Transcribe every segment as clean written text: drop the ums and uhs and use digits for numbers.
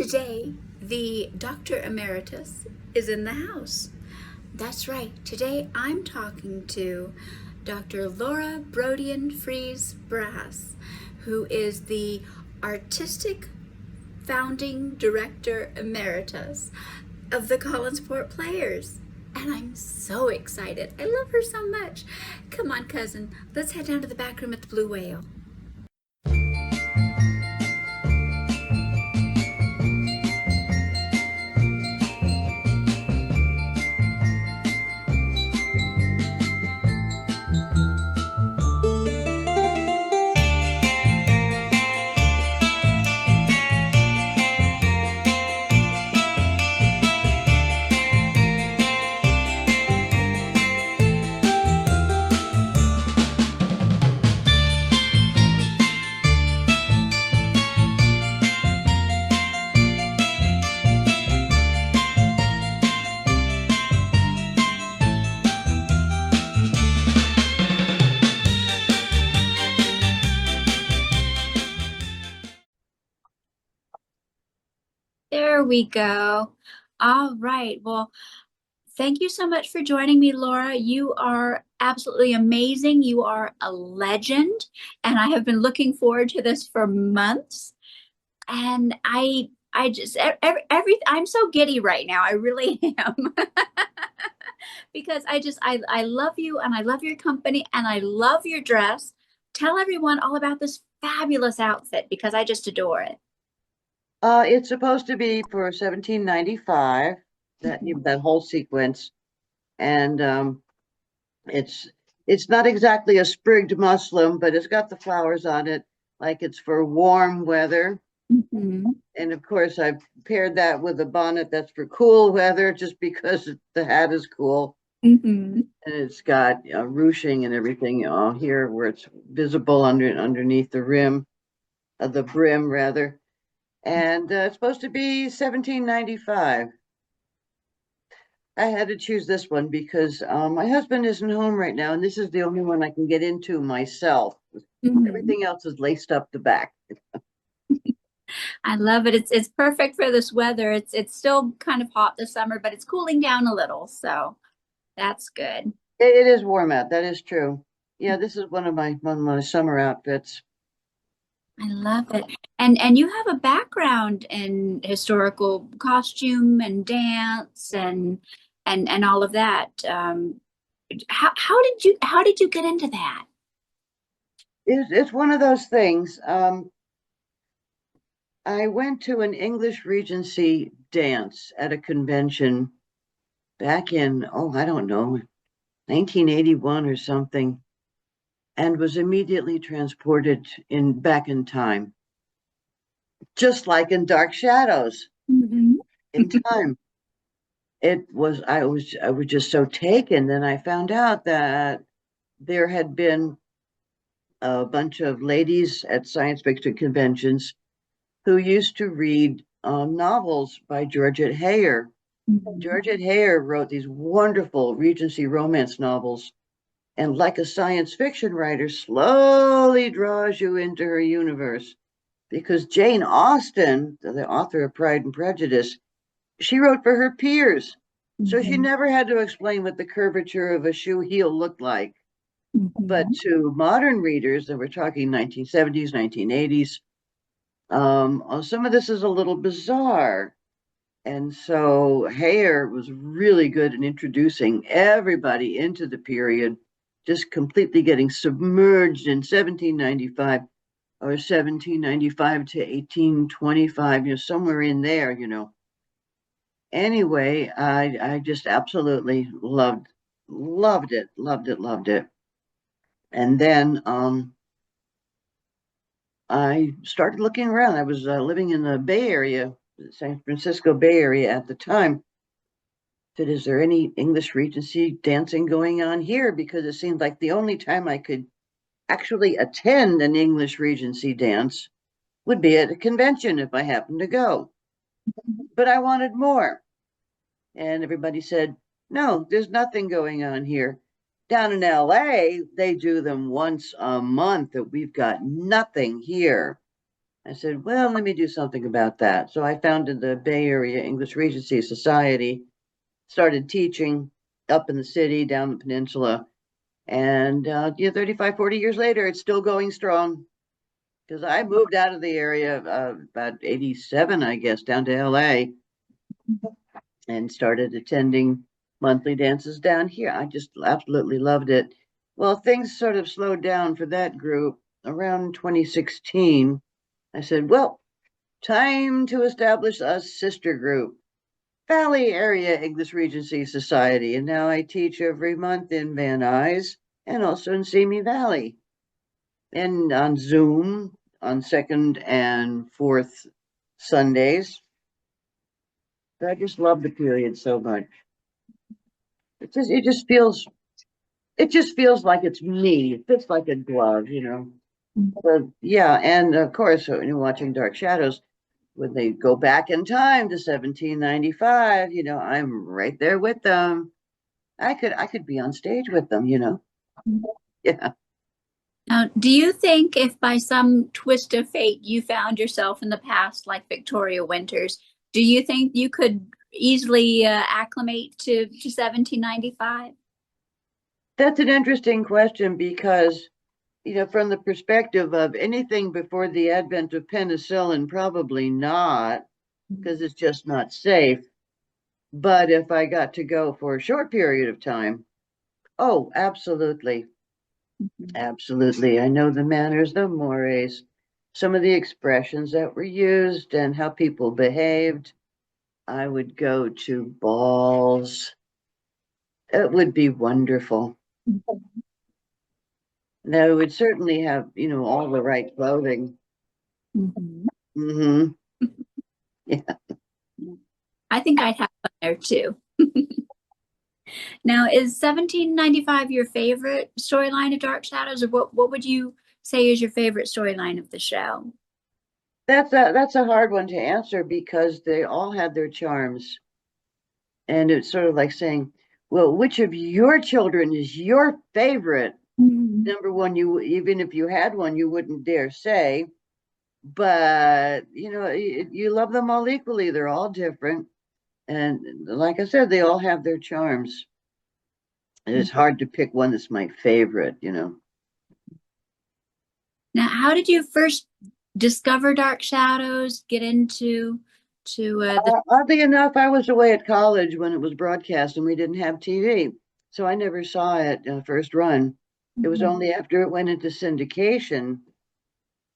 Today, the Dr. Emeritus is in the house. That's right, today I'm talking to Dr. Laura Brodian Freas Beraha, who is the Artistic Founding Director Emeritus of the Collinsport Players. And I'm so excited. I love her so much. Come on, cousin, let's head down to the back room at the Blue Whale. There we go. All right. Well, thank you so much for joining me, Laura. You are absolutely amazing. You are a legend, and I have been looking forward to this for months. And I just I'm so giddy right now. I really am. Because I love you and I love your company and I love your dress. Tell everyone all about this fabulous outfit because I just adore it. It's supposed to be for 1795, that whole sequence, and it's not exactly a sprigged muslin, but it's got the flowers on it, like it's for warm weather. Mm-hmm. And of course, I've paired that with a bonnet that's for cool weather, just because the hat is cool, Mm-hmm. and it's got ruching and everything here where it's visible underneath the rim, the brim rather. And it's supposed to be 1795. I had to choose this one because my husband isn't home right now, and this is the only one I can get into myself. Mm-hmm. Everything else is laced up the back. I love it. It's perfect for this weather. It's still kind of hot this summer, but it's cooling down a little, so that's good. It is warm out. That is true. Yeah, this is one of my summer outfits. I love it. And you have a background in historical costume and dance and all of that. How did you get into that? It's one of those things. I went to an English Regency dance at a convention back in, oh, I don't know, 1981 or something, and was immediately transported back in time, just like in Dark Shadows, Mm-hmm. in time. I was just so taken. Then I found out that there had been a bunch of ladies at science fiction conventions who used to read novels by Georgette Heyer. Mm-hmm. Georgette Heyer wrote these wonderful Regency romance novels, and like a science fiction writer, slowly draws you into her universe. Because Jane Austen, the author of Pride and Prejudice, she wrote for her peers. So she Mm-hmm. never had to explain what the curvature of a shoe heel looked like. But Mm-hmm. to modern readers, and we're talking 1970s, 1980s, some of this is a little bizarre. And so Heyer was really good in introducing everybody into the period, just completely getting submerged in 1795 or 1795 to 1825, somewhere in there. Anyway, I just absolutely loved it, loved it, loved it. And then I started looking around. I was living in the Bay Area, San Francisco Bay Area at the time. Said, is there any English Regency dancing going on here? Because it seemed like the only time I could actually attend an English Regency dance would be at a convention if I happened to go. But I wanted more. And everybody said, no, there's nothing going on here. Down in LA, they do them once a month, and we've got nothing here. I said, well, let me do something about that. So I founded the Bay Area English Regency Society, started teaching up in the city, down the peninsula. And 35, 40 years later, it's still going strong. Because I moved out of the area about 87, I guess, down to LA and started attending monthly dances down here. I just absolutely loved it. Well, things sort of slowed down for that group around 2016. I said, well, time to establish a sister group, Valley Area English Regency Society. And now I teach every month in Van Nuys and also in Simi Valley and on Zoom on second and fourth Sundays. I just love the period so much. It just feels like it's me. It fits like a glove, you know. But yeah, and of course, when you're watching Dark Shadows, when they go back in time to 1795, you know, I'm right there with them. I could be on stage with them, you know. Yeah. Now, do you think if by some twist of fate you found yourself in the past like Victoria Winters, do you think you could easily acclimate to 1795? That's an interesting question because, you know, from the perspective of anything before the advent of penicillin, probably not, because it's just not safe. But if I got to go for a short period of time, oh, absolutely. Absolutely. I know the manners, the mores, some of the expressions that were used and how people behaved. I would go to balls. It would be wonderful. Now, it would certainly have, you know, all the right clothing. Mhm. Hmm. Yeah. I think I'd have fun there too. Now, is 1795 your favorite storyline of Dark Shadows, or what would you say is your favorite storyline of the show? That's a hard one to answer because they all had their charms. And it's sort of like saying, well, which of your children is your favorite? Mhm. Number one, you even if you had one, you wouldn't dare say. But you know, you love them all equally. They're all different, and like I said, they all have their charms. And it's hard to pick one that's my favorite. You know, Now, how did you first discover Dark Shadows, get into to the oddly enough, I was away at college when it was broadcast, and we didn't have TV, so I never saw it first run. It was only after it went into syndication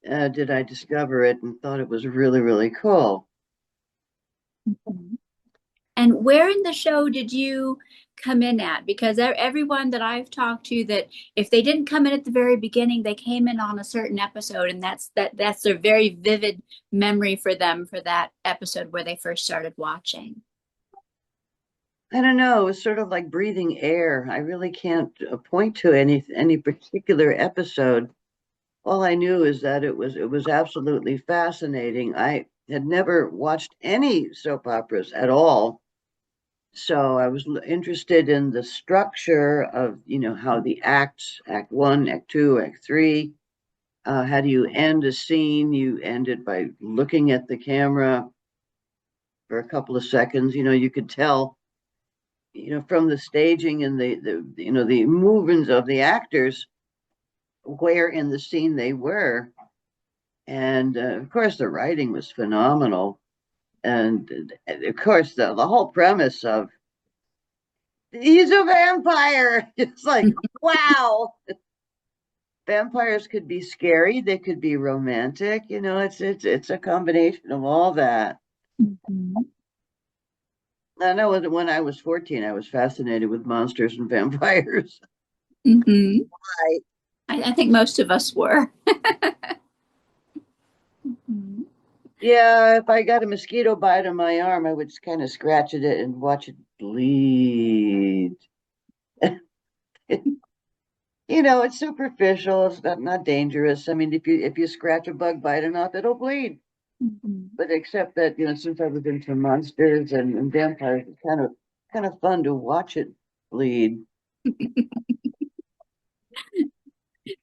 did I discover it and thought it was really, really cool. And where in the show did you come in at? Because everyone that I've talked to, that if they didn't come in at the very beginning, they came in on a certain episode, and that's a very vivid memory for them for that episode where they first started watching. I don't know. It was sort of like breathing air. I really can't point to any particular episode. All I knew is that it was absolutely fascinating. I had never watched any soap operas at all, so I was interested in the structure of, you know, how the acts, Act One, Act Two, Act Three. How do you end a scene? You end it by looking at the camera for a couple of seconds. You know, you could tell, you know, from the staging and the you know the movements of the actors where in the scene they were. And of course the writing was phenomenal. And of course the whole premise of he's a vampire. It's like, wow. Vampires could be scary, they could be romantic, you know, it's a combination of all that. Mhm. I know when I was 14, I was fascinated with monsters and vampires. Mhm. I, I think most of us were. Mhm. yeah, if I got a mosquito bite on my arm, I would just kind of scratch at it and watch it bleed. You know, it's superficial. It's not dangerous. I mean, if you scratch a bug bite enough, it'll bleed. Mhm. But except that, you know, since I was into monsters and vampires, it's kind of fun to watch it bleed.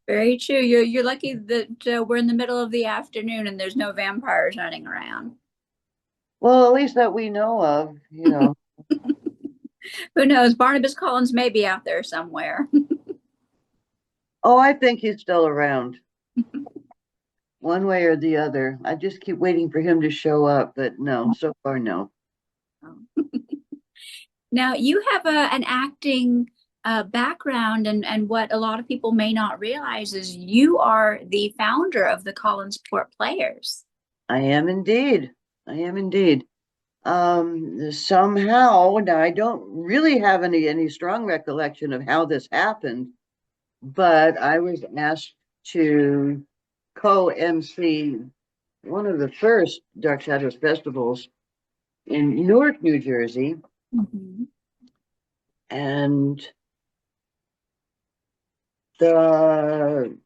Very true. You're lucky that we're in the middle of the afternoon and there's no vampires running around. Well, at least that we know of, you know. Who knows? Barnabas Collins may be out there somewhere. Oh, I think he's still around, one way or the other. I just keep waiting for him to show up, but no, so far, no. Now, you have an acting background, and what a lot of people may not realize is you are the founder of the Collinsport Players. I am indeed. I am indeed. Somehow, now I don't really have any strong recollection of how this happened, but I was asked to co-MC one of the first Dark Shadows festivals in Newark, New Jersey, Mhm. and the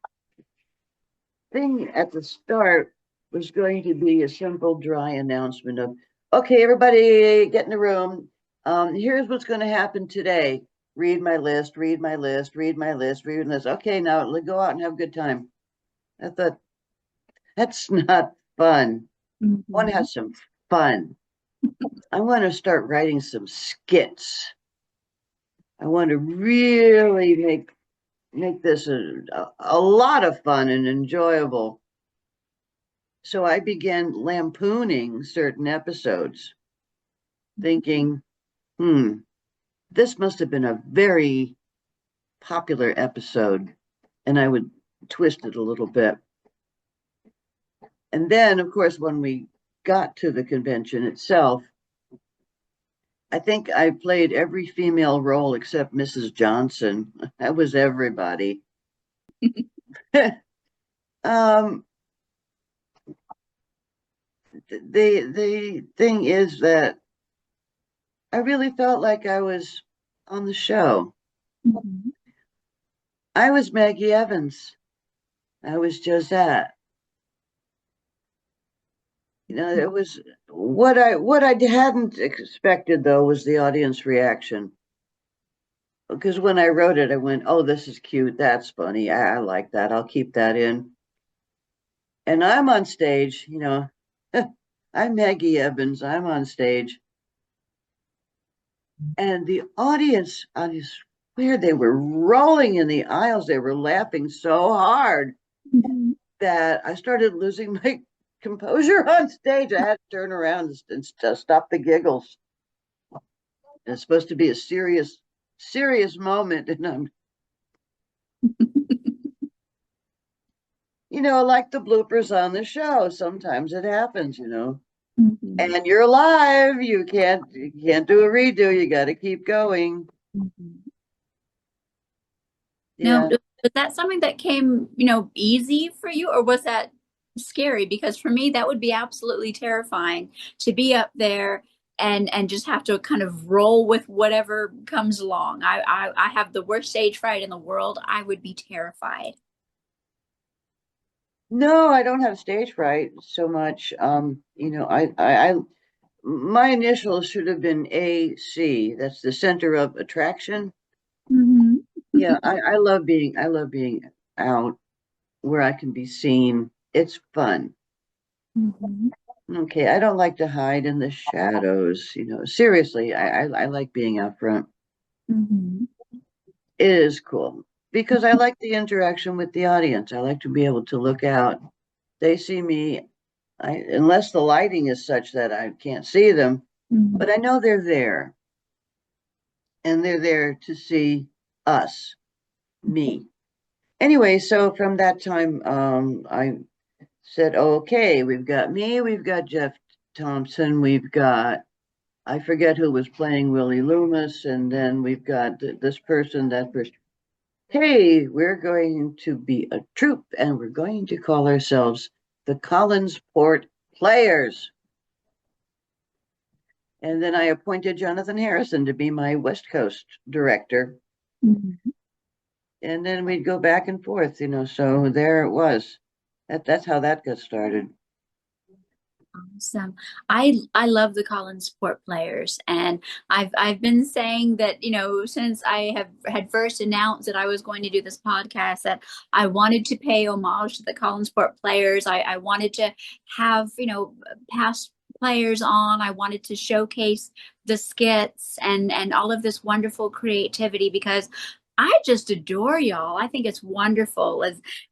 thing at the start was going to be a simple, dry announcement of, okay, everybody get in the room. Here's what's going to happen today. Read my list, read my list, read my list, read my list. Okay, now let's go out and have a good time. I thought, that's not fun. I want to Mhm. have some fun. I want to start writing some skits. I want to really make this a lot of fun and enjoyable. So I began lampooning certain episodes, thinking, this must have been a very popular episode. And I would twist it a little bit. And then, of course, when we got to the convention itself, I think I played every female role except Mrs. Johnson. That was everybody. um, the thing is that I really felt like I was on the show. Mhm. I was Maggie Evans. I was Josette. You know, it was what I hadn't expected though was the audience reaction. Because when I wrote it, I went, "Oh, this is cute. That's funny. I like that. I'll keep that in." And I'm on stage. I'm Maggie Evans. I'm on stage, and the audience, I swear, they were rolling in the aisles. They were laughing so hard Mhm. that I started losing my composure on stage. I had to turn around and stop the giggles. It's supposed to be a serious moment, and I'm, like the bloopers on the show. Sometimes it happens. Mhm. And you're live. You can't do a redo. You got to keep going. Mhm. Now, Yeah. was that something that came, easy for you, or was that scary? Because for me, that would be absolutely terrifying to be up there and just have to kind of roll with whatever comes along. I have the worst stage fright in the world. I would be terrified. No, I don't have stage fright so much. My initials should have been AC. That's the center of attraction. Hmm. Yeah, I love being out where I can be seen. It's fun. Hmm. Okay, I don't like to hide in the shadows. Seriously, I like being out front. Hmm. It is cool because I like the interaction with the audience. I like to be able to look out. They see me, unless the lighting is such that I can't see them, but I know they're there and they're there to see us, me. Anyway, so from that time, I said, oh, okay, we've got me, we've got Jeff Thompson, we've got, I forget who was playing Willie Loomis, and then we've got this person, that person. Hey, we're going to be a troupe and we're going to call ourselves the Collinsport Players. And then I appointed Jonathan Harrison to be my West Coast director. Hmm. And then we'd go back and forth. So there it was. That's how that got started. Awesome. I love the Collinsport Players, and I've been saying that, since I have had first announced that I was going to do this podcast, that I wanted to pay homage to the Collinsport Players. I wanted to have, past players on. I wanted to showcase the skits and all of this wonderful creativity because I just adore y'all. I think it's wonderful.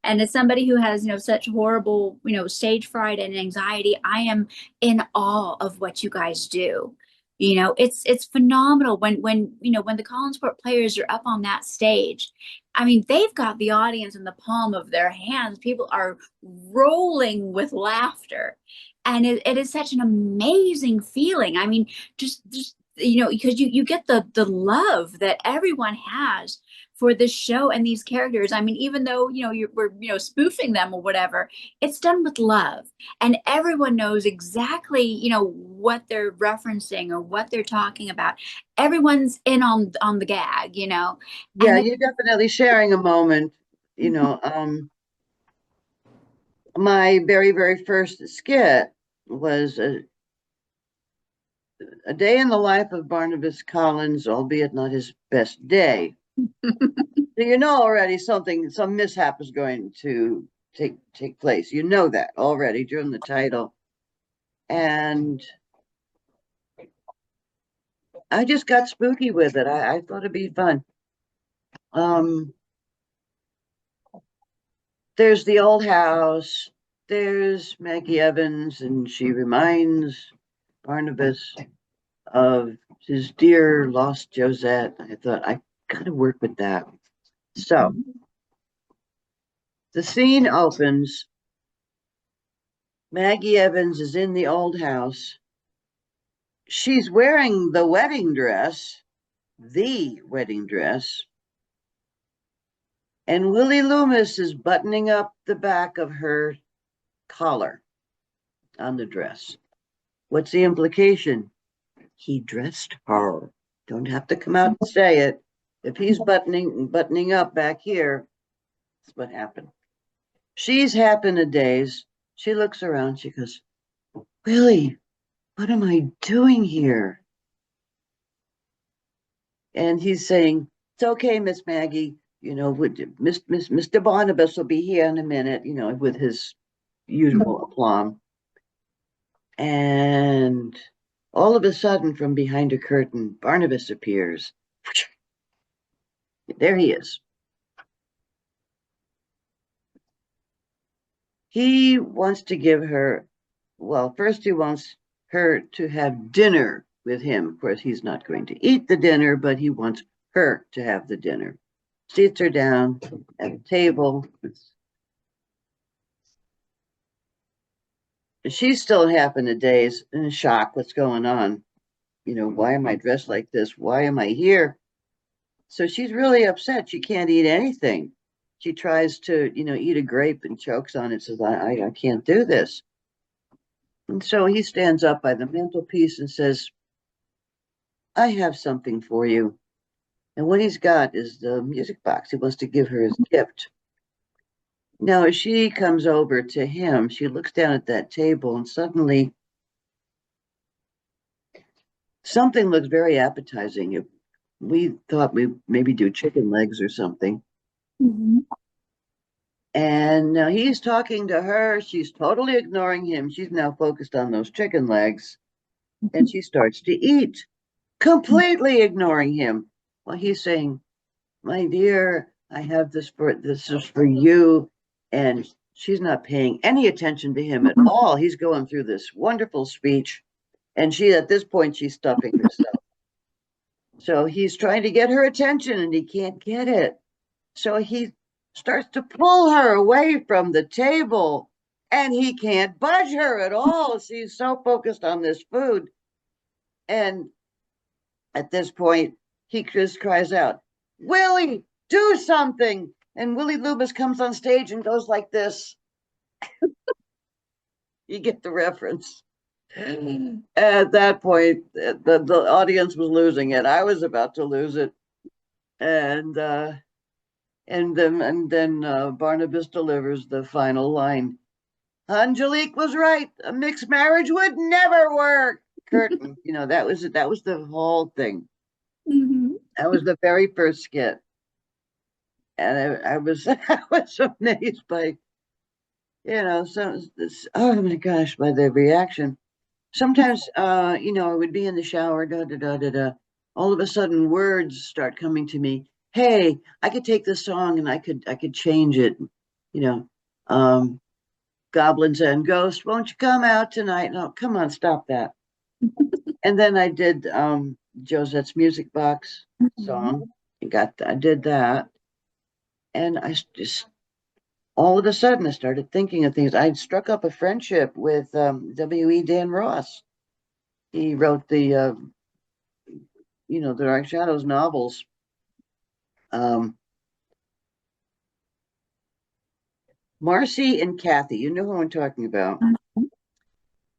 As somebody who has, such horrible, stage fright and anxiety, I am in awe of what you guys do. It's phenomenal when the Collinsport Players are up on that stage. I mean, they've got the audience in the palm of their hands. People are rolling with laughter. And it is such an amazing feeling. I mean, just because you get the love that everyone has for this show and these characters. I mean, even though we're spoofing them or whatever, it's done with love, and everyone knows exactly what they're referencing or what they're talking about. Everyone's in on the gag, Yeah, and it, you're definitely sharing a moment. You know, my very, very first skit was a day in the life of Barnabas Collins, albeit not his best day. So you know already some mishap is going to take place. You know that already during the title. And I just got spooky with it. I thought it'd be fun. Um, there's the old house. There's Maggie Evans, and she reminds Barnabas of his dear lost Josette. I thought I gotta work with that. So the scene opens. Maggie Evans is in the old house. She's wearing the wedding dress, and Willie Loomis is buttoning up the back of her collar on the dress. What's the implication? He dressed her. Don't have to come out and say it. If he's buttoning up back here, that's what happened. She's half in a daze. She looks around. She goes, Willie, what am I doing here? And he's saying, it's okay, Miss Maggie. Mr. Barnabas will be here in a minute, with his usual aplomb. And all of a sudden, from behind a curtain, Barnabas appears. There he is. He wants to give her, well, first he wants her to have dinner with him. Of course, he's not going to eat the dinner, but he wants her to have the dinner. Sits her down at a table. She's still half in a daze, in shock. What's going on? Why am I dressed like this? Why am I here? So she's really upset. She can't eat anything. She tries to, eat a grape and chokes on it, says, I can't do this. And so he stands up by the mantelpiece and says, I have something for you. And what he's got is the music box. He wants to give her his gift. Now, as she comes over to him, she looks down at that table and suddenly something looks very appetizing. We thought we'd maybe do chicken legs or something. Mhm. And now he's talking to her. She's totally ignoring him. She's now focused on those chicken legs. And she starts to eat, completely ignoring him. While he's saying, my dear, this is for you. And she's not paying any attention to him at all. He's going through this wonderful speech. And at this point, she's stuffing herself. So he's trying to get her attention and he can't get it. So he starts to pull her away from the table and he can't budge her at all. She's so focused on this food. And at this point, he just cries out, Willie, do something. And Willie Loomis comes on stage and goes like this. You get the reference. At that point, the audience was losing it. I was about to lose it. And then Barnabas delivers the final line. Angelique was right. A mixed marriage would never work. Curtain. That was it. That was the whole thing. Mhm. That was the very first skit. And I was I was amazed by, oh my gosh, by the reaction. Sometimes I would be in the shower, da da da da da. All of a sudden words start coming to me. Hey, I could take this song and I could change it. You know, um, Goblins and Ghosts, won't you come out tonight? No, come on, stop that. And then I did Josette's Music Box Mhm. song. I did that. And I just all of a sudden I started thinking of things. I struck up a friendship with W.E. Dan Ross. He wrote the Dark Shadows novels. Um, Marcy and Kathy, you know who I'm talking about.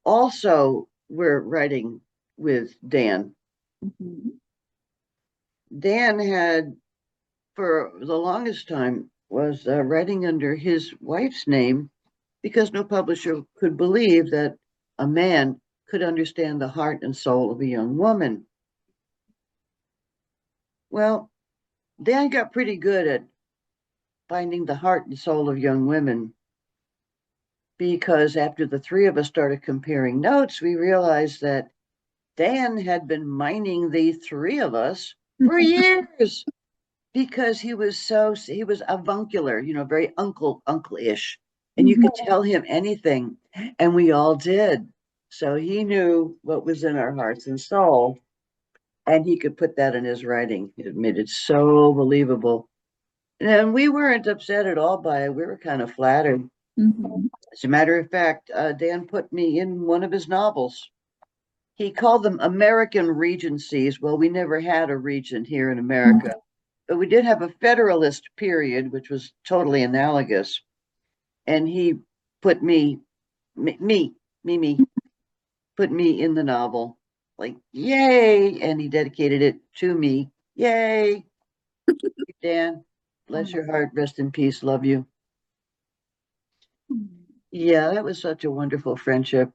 Also, we're writing with Dan. Mhm. Dan had, for the longest time, was writing under his wife's name because no publisher could believe that a man could understand the heart and soul of a young woman. Well, Dan got pretty good at finding the heart and soul of young women because after the three of us started comparing notes, we realized that Dan had been mining the three of us for years because he was avuncular, very uncle-ish. And you could tell him anything, and we all did. So he knew what was in our hearts and soul, and he could put that in his writing. It made it so believable. And we weren't upset at all by it. We were kind of flattered. Mhm. As a matter of fact, Dan put me in one of his novels. He called them American regencies. Well, we never had a regent here in America, but we did have a federalist period, which was totally analogous. And he put me, put me in the novel. Like, yay. And he dedicated it to me. Yay. Dan, bless your heart, rest in peace, love you. Yeah, that was such a wonderful friendship.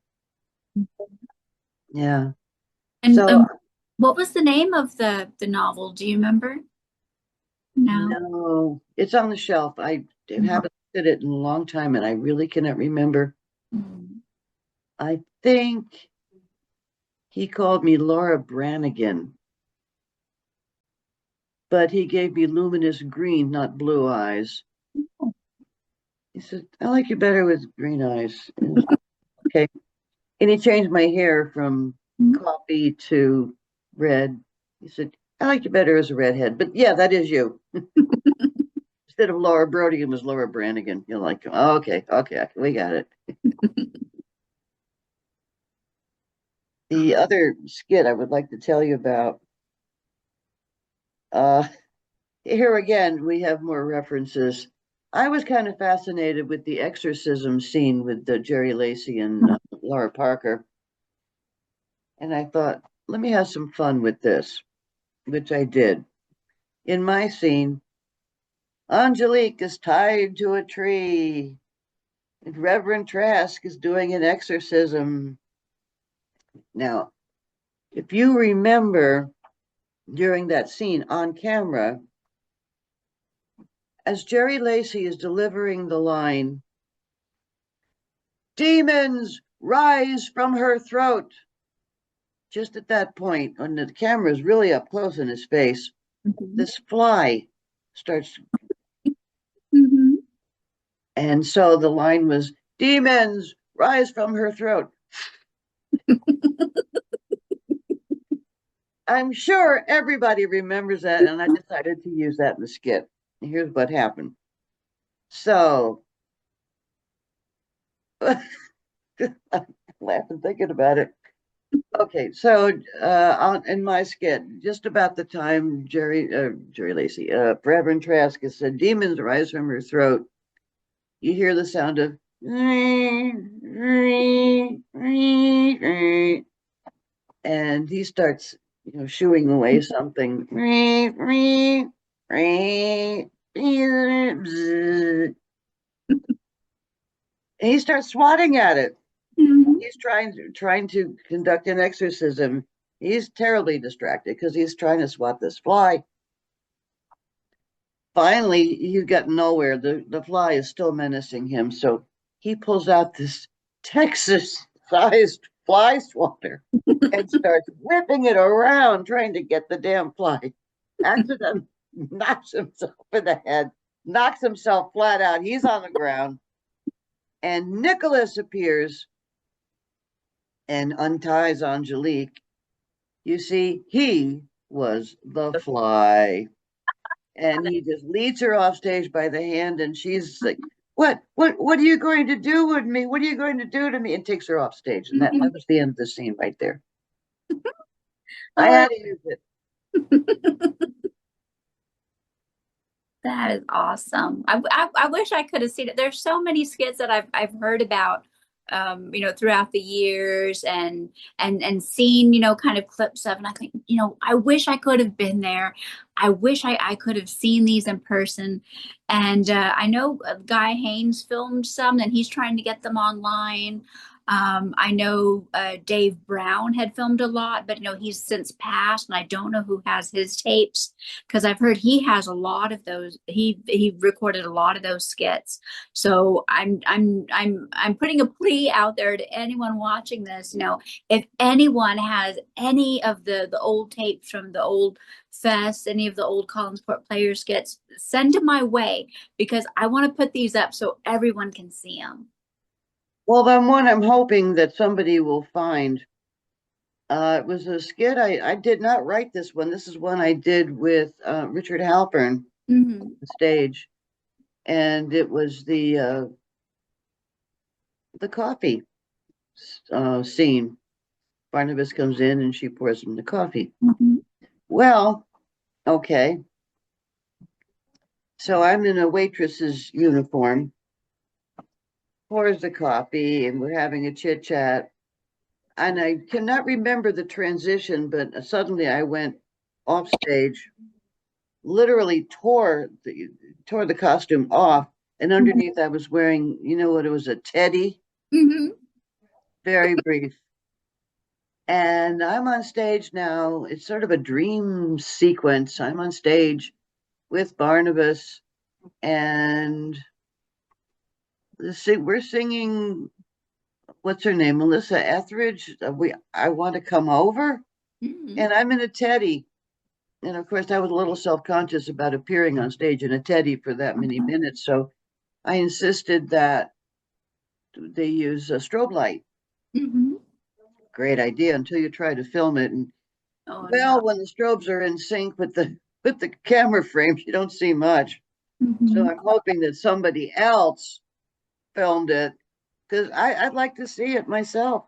Yeah. And So, what was the name of the novel? Do you remember? No. no, it's on the shelf. I haven't looked at it in a long time and I really cannot remember. Mhm. I think he called me Laura Branigan, but he gave me luminous green, not blue eyes. He said, I like you better with green eyes. Okay. And he changed my hair from coffee to red. He said, I like you better as a redhead. But yeah, that is you. Instead of Laura Brody, it was Laura Branigan. You're like, oh, okay, we got it. The other skit I would like to tell you about, uh, here again, we have more references. I was kind of fascinated with the exorcism scene with Jerry Lacey and Laura Parker. And I thought, let me have some fun with this, which I did. In my scene, Angelique is tied to a tree, and Reverend Trask is doing an exorcism. Now, if you remember during that scene on camera, as Jerry Lacey is delivering the line, demons rise from her throat. Just at that point, when the camera is really up close in his face, Mhm. this fly starts. Mhm. And so the line was, demons rise from her throat. I'm sure everybody remembers that, and I decided to use that in the skit. And here's what happened. So, I'm laughing thinking about it. Okay, so in my skit, just about the time Jerry Lacey, Reverend Trask has said, "Demons rise from her throat," you hear the sound of, and he starts, shooing away something, And he starts swatting at it. Mhm. He's trying to conduct an exorcism. He's terribly distracted because he's trying to swat this fly. Finally, he's got nowhere. The fly is still menacing him. So he pulls out this Texas-sized fly swatter and starts whipping it around, trying to get the damn fly. Accidentally knocks himself in the head, knocks himself flat out. He's on the ground. And Nicholas appears and unties Angelique. You see, he was the fly. And he just leads her off stage by the hand, and she's like, what are you going to do with me? What are you going to do to me? And takes her off stage. And that was the end of the scene right there. I Oh, had to use it. that is awesome. I wish I could have seen it. There's so many skits that I've heard about, throughout the years and seen, kind of clips of, and I think, I wish I could have been there. I wish I could have seen these in person. And I know Guy Haines filmed some, and he's trying to get them online. I know Dave Brown had filmed a lot, but he's since passed, and I don't know who has his tapes because I've heard he has a lot of those. He recorded a lot of those skits. So I'm putting a plea out there to anyone watching this. If anyone has any of the old tapes from the old fest, any of the old Collinsport Players skits, send them my way because I want to put these up so everyone can see them. Well, then one I'm hoping that somebody will find. It was a skit. I did not write this one. This is one I did with Richard Halpern Mm-hmm. on the stage. And it was the coffee scene. Barnabas comes in and she pours him the coffee. Mm-hmm. Well, okay. So I'm in a waitress's uniform, pours the coffee, and we're having a chit chat. And I cannot remember the transition, but suddenly I went off stage, literally tore the costume off, and underneath I was wearing, you know what, it was a teddy, Mm-hmm. very brief. And I'm on stage now. It's sort of a dream sequence. I'm on stage with Barnabas, and we're singing. What's her name? Melissa Etheridge. I want to come over, Mm-hmm. and I'm in a teddy. And of course, I was a little self-conscious about appearing on stage in a teddy for that many minutes. So I insisted that they use a strobe light. Mm-hmm. Great idea until you try to film it. And Oh no. well, when the strobes are in sync with the camera frames, you don't see much. So Mm-hmm. I'm hoping that somebody else filmed it because I'd like to see it myself.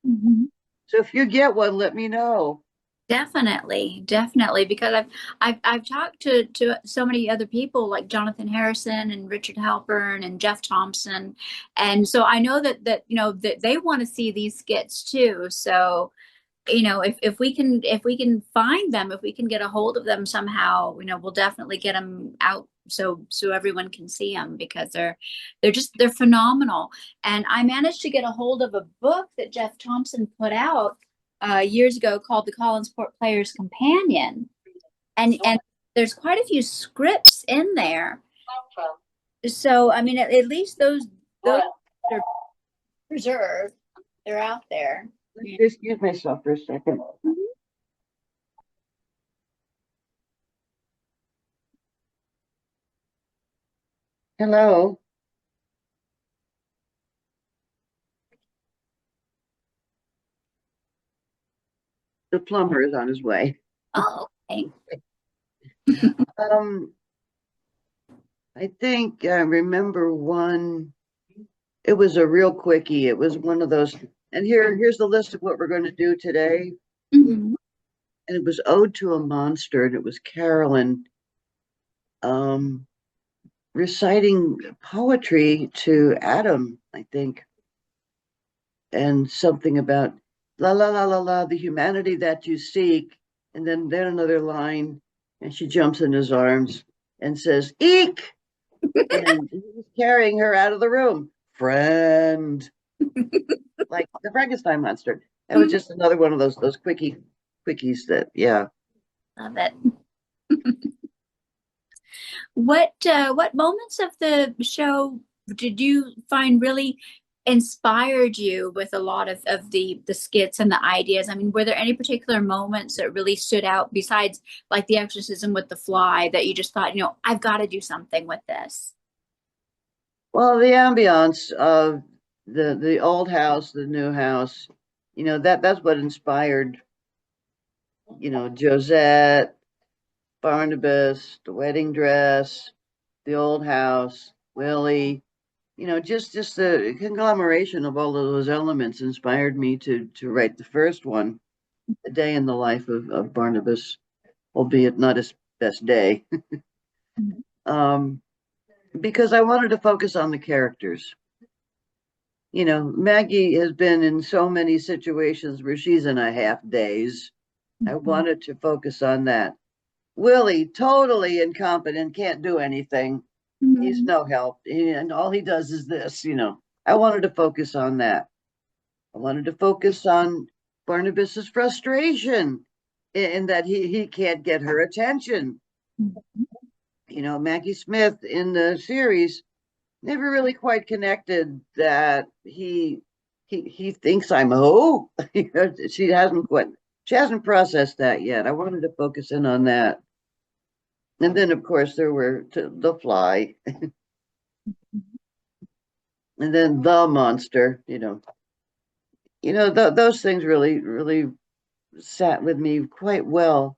Mm-hmm. So if you get one, let me know. Definitely, definitely, because I've talked to so many other people like Jonathan Harrison and Richard Halpern and Jeff Thompson, and so I know that they want to see these skits too. So if we can find them, if we can get a hold of them somehow, we'll definitely get them out so everyone can see them because they're phenomenal. And I managed to get a hold of a book that Jeff Thompson put out years ago called the Collinsport Players Companion, and there's quite a few scripts in there. So I mean, at least those are preserved. They're out there. Yeah. Excuse myself for a second. Hello. The plumber is on his way. Oh, okay. Um, I think I remember one. It was a real quickie. It was one of those. And here's the list of what we're going to do today. Mhm. And it was Ode to a Monster, and it was Carolyn um, reciting poetry to Adam, I think, and something about la la la la la, the humanity that you seek, and then another line, and she jumps in his arms and says, "Eek!" And he's carrying her out of the room. friend, like the Frankenstein monster. That was just another one of those quickies that, yeah. Love it. What moments of the show did you find really inspired you with a lot of the skits and the ideas? I mean, were there any particular moments that really stood out besides like the exorcism with the fly that you just thought, I've got to do something with this? Well, the ambiance of the old house, the new house, that's what inspired, Josette, Barnabas, the wedding dress, the old house, Willie, just the conglomeration of all of those elements inspired me to write the first one, A Day in the Life of Barnabas, albeit not his best day. um, because I wanted to focus on the characters. Maggie has been in so many situations where she's in a half daze. I wanted to focus on that. Willie, totally incompetent, can't do anything. He's Mhm. no help. And all he does is this. I wanted to focus on that. I wanted to focus on Barnabas's frustration in that he can't get her attention. Maggie Smith in the series never really quite connected that he thinks I'm a hoe. She hasn't processed that yet. I wanted to focus in on that. And then of course there were the fly, and then the monster. Those things really sat with me quite well.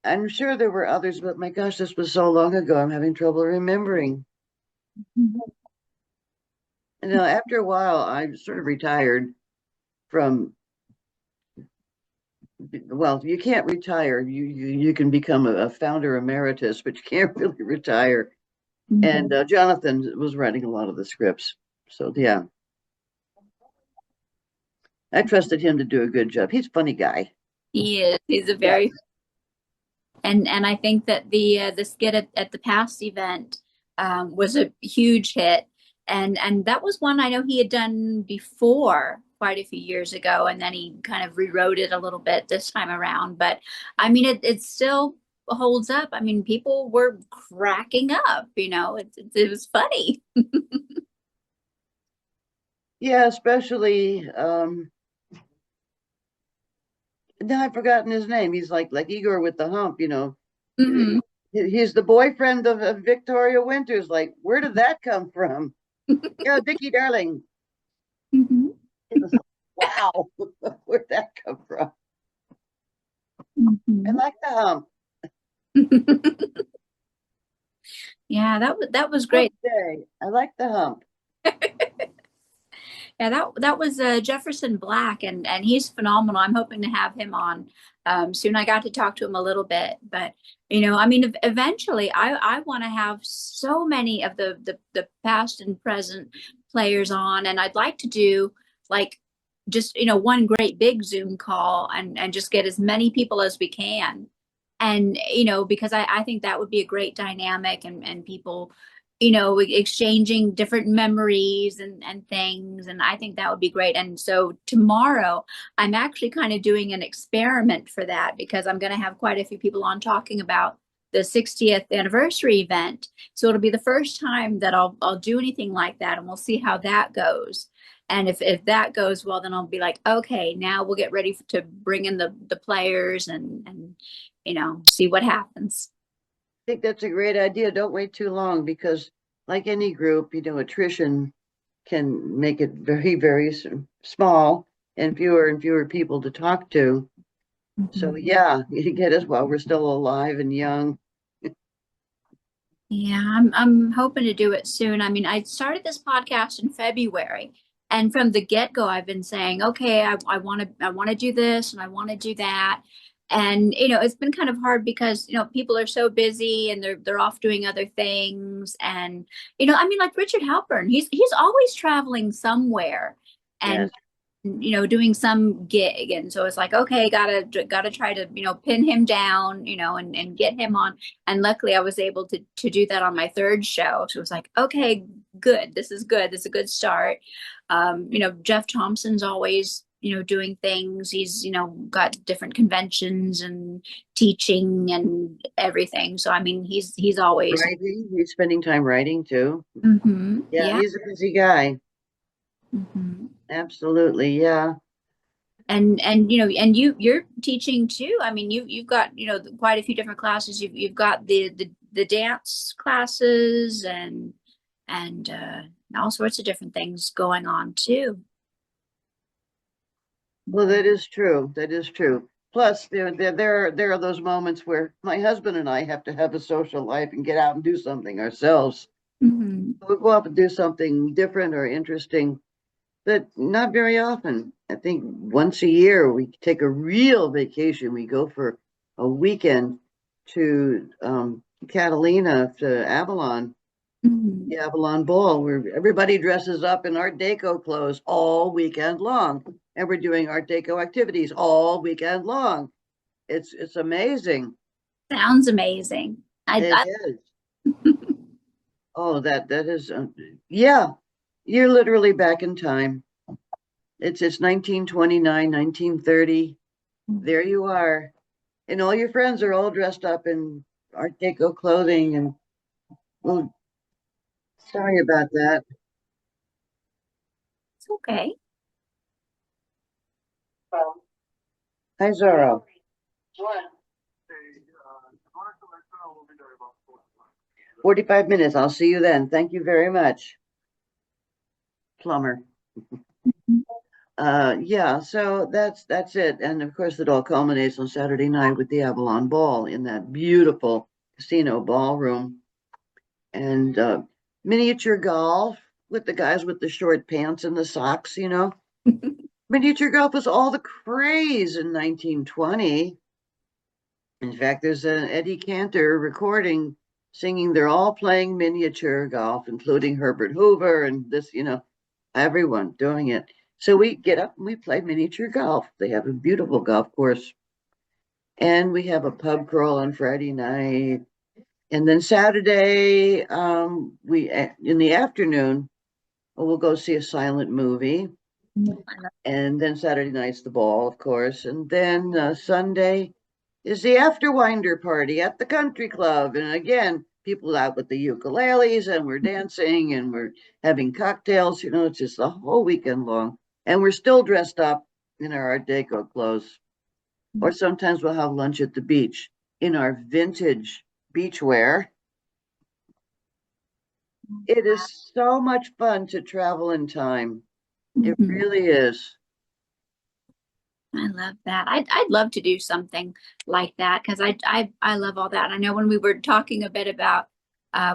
I'm sure there were others, but my gosh, this was so long ago. I'm having trouble remembering. After a while, I sort of retired from. Well, you can't retire. You can become a founder emeritus, but you can't really retire. And Jonathan was writing a lot of the scripts, so yeah, I trusted him to do a good job. He's a funny guy. He is. He's a Yeah. very and I think that the skit at the past event was a huge hit, and that was one I know he had done before quite a few years ago, and then he kind of rewrote it a little bit this time around. But I mean, it still holds up. I mean, people were cracking up. It was funny. Yeah, especially now I've forgotten his name. He's like Igor with the hump. Hmm. He's the boyfriend of Victoria Winters. Like, where did that come from? Yeah, Vicky darling. Hmm. It was wow. Where'd that come from? I Hmm. like the hump. Yeah, that was Hump great. day. I like the hump. Yeah, that was Jefferson Black, and he's phenomenal. I'm hoping to have him on soon. I got to talk to him a little bit, but I mean, eventually, I want to have so many of the past and present players on, and I'd like to do like just one great big Zoom call and just get as many people as we can, and because I think that would be a great dynamic, and people exchanging different memories and things. And I think that would be great. And so tomorrow, I'm actually kind of doing an experiment for that because I'm going to have quite a few people on talking about the 60th anniversary event. So it'll be the first time that I'll do anything like that, and we'll see how that goes. And if that goes well, then I'll be like, okay, now we'll get ready to bring in the players and see what happens. I think that's a great idea. Don't wait too long because, like any group, attrition can make it very, very small and fewer people to talk to. So Mhm. yeah, you get us while we're still alive and young. Yeah, I'm hoping to do it soon. I mean, I started this podcast in February, and from the get-go, I've been saying, okay, I want to do this and I want to do that. And it's been kind of hard because people are so busy and they're off doing other things. And I mean, like Richard Halpern, he's always traveling somewhere. And Yes. doing some gig. And so it's like, okay, gotta try to, pin him down, and get him on. And luckily I was able to do that on my third show. So it was like, okay, good. This is good. This is a good start. Jeff Thompson's always, doing things. He's, got different conventions and teaching and everything. So, I mean, he's always, Writing, he's spending time writing too. Yeah, yeah. he's a busy guy. hmm Absolutely, yeah. and you're teaching too. I mean, you've got, quite a few different classes. You've got the dance classes and all sorts of different things going on too. Well, that is true. That is true. Plus, there are those moments where my husband and I have to have a social life and get out and do something ourselves. hmm We'll go up and do something different or interesting, but not very often. I think once a year we take a real vacation. We go for a weekend to Catalina, to Avalon, hmm the Avalon Ball, where everybody dresses up in Art Deco clothes all weekend long, and we're doing Art Deco activities all weekend long. It's amazing. Sounds amazing. It is. Oh, that is, yeah. You're literally back in time. It's 1929, 1930. There you are, and all your friends are all dressed up in Art Deco clothing. And well, sorry about that. It's okay. Hi, Zorro. 45 minutes. I'll see you then. Thank you very much, plumber. Yeah, so that's it. And of course, it all culminates on Saturday night with the Avalon Ball in that beautiful casino ballroom and miniature golf with the guys with the short pants and the socks, you know. Miniature golf was all the craze in 1920. In fact, there's an Eddie Cantor recording singing they're all playing miniature golf, including Herbert Hoover and this, everyone doing it. So we get up and we play miniature golf. They have a beautiful golf course. And we have a pub crawl on Friday night. And then Saturday, we in the afternoon, we'll go see a silent movie. And then Saturday night's the ball, of course. And then Sunday is the afterwinder party at the country club. And again, people out with the ukuleles and we're dancing and we're having cocktails. It's just the whole weekend long. And we're still dressed up in our Art Deco clothes. Or sometimes we'll have lunch at the beach in our vintage beach wear. It is so much fun to travel in time. It Mhm. really is. I love that. I'd love to do something like that because I love all that. I know when we were talking a bit about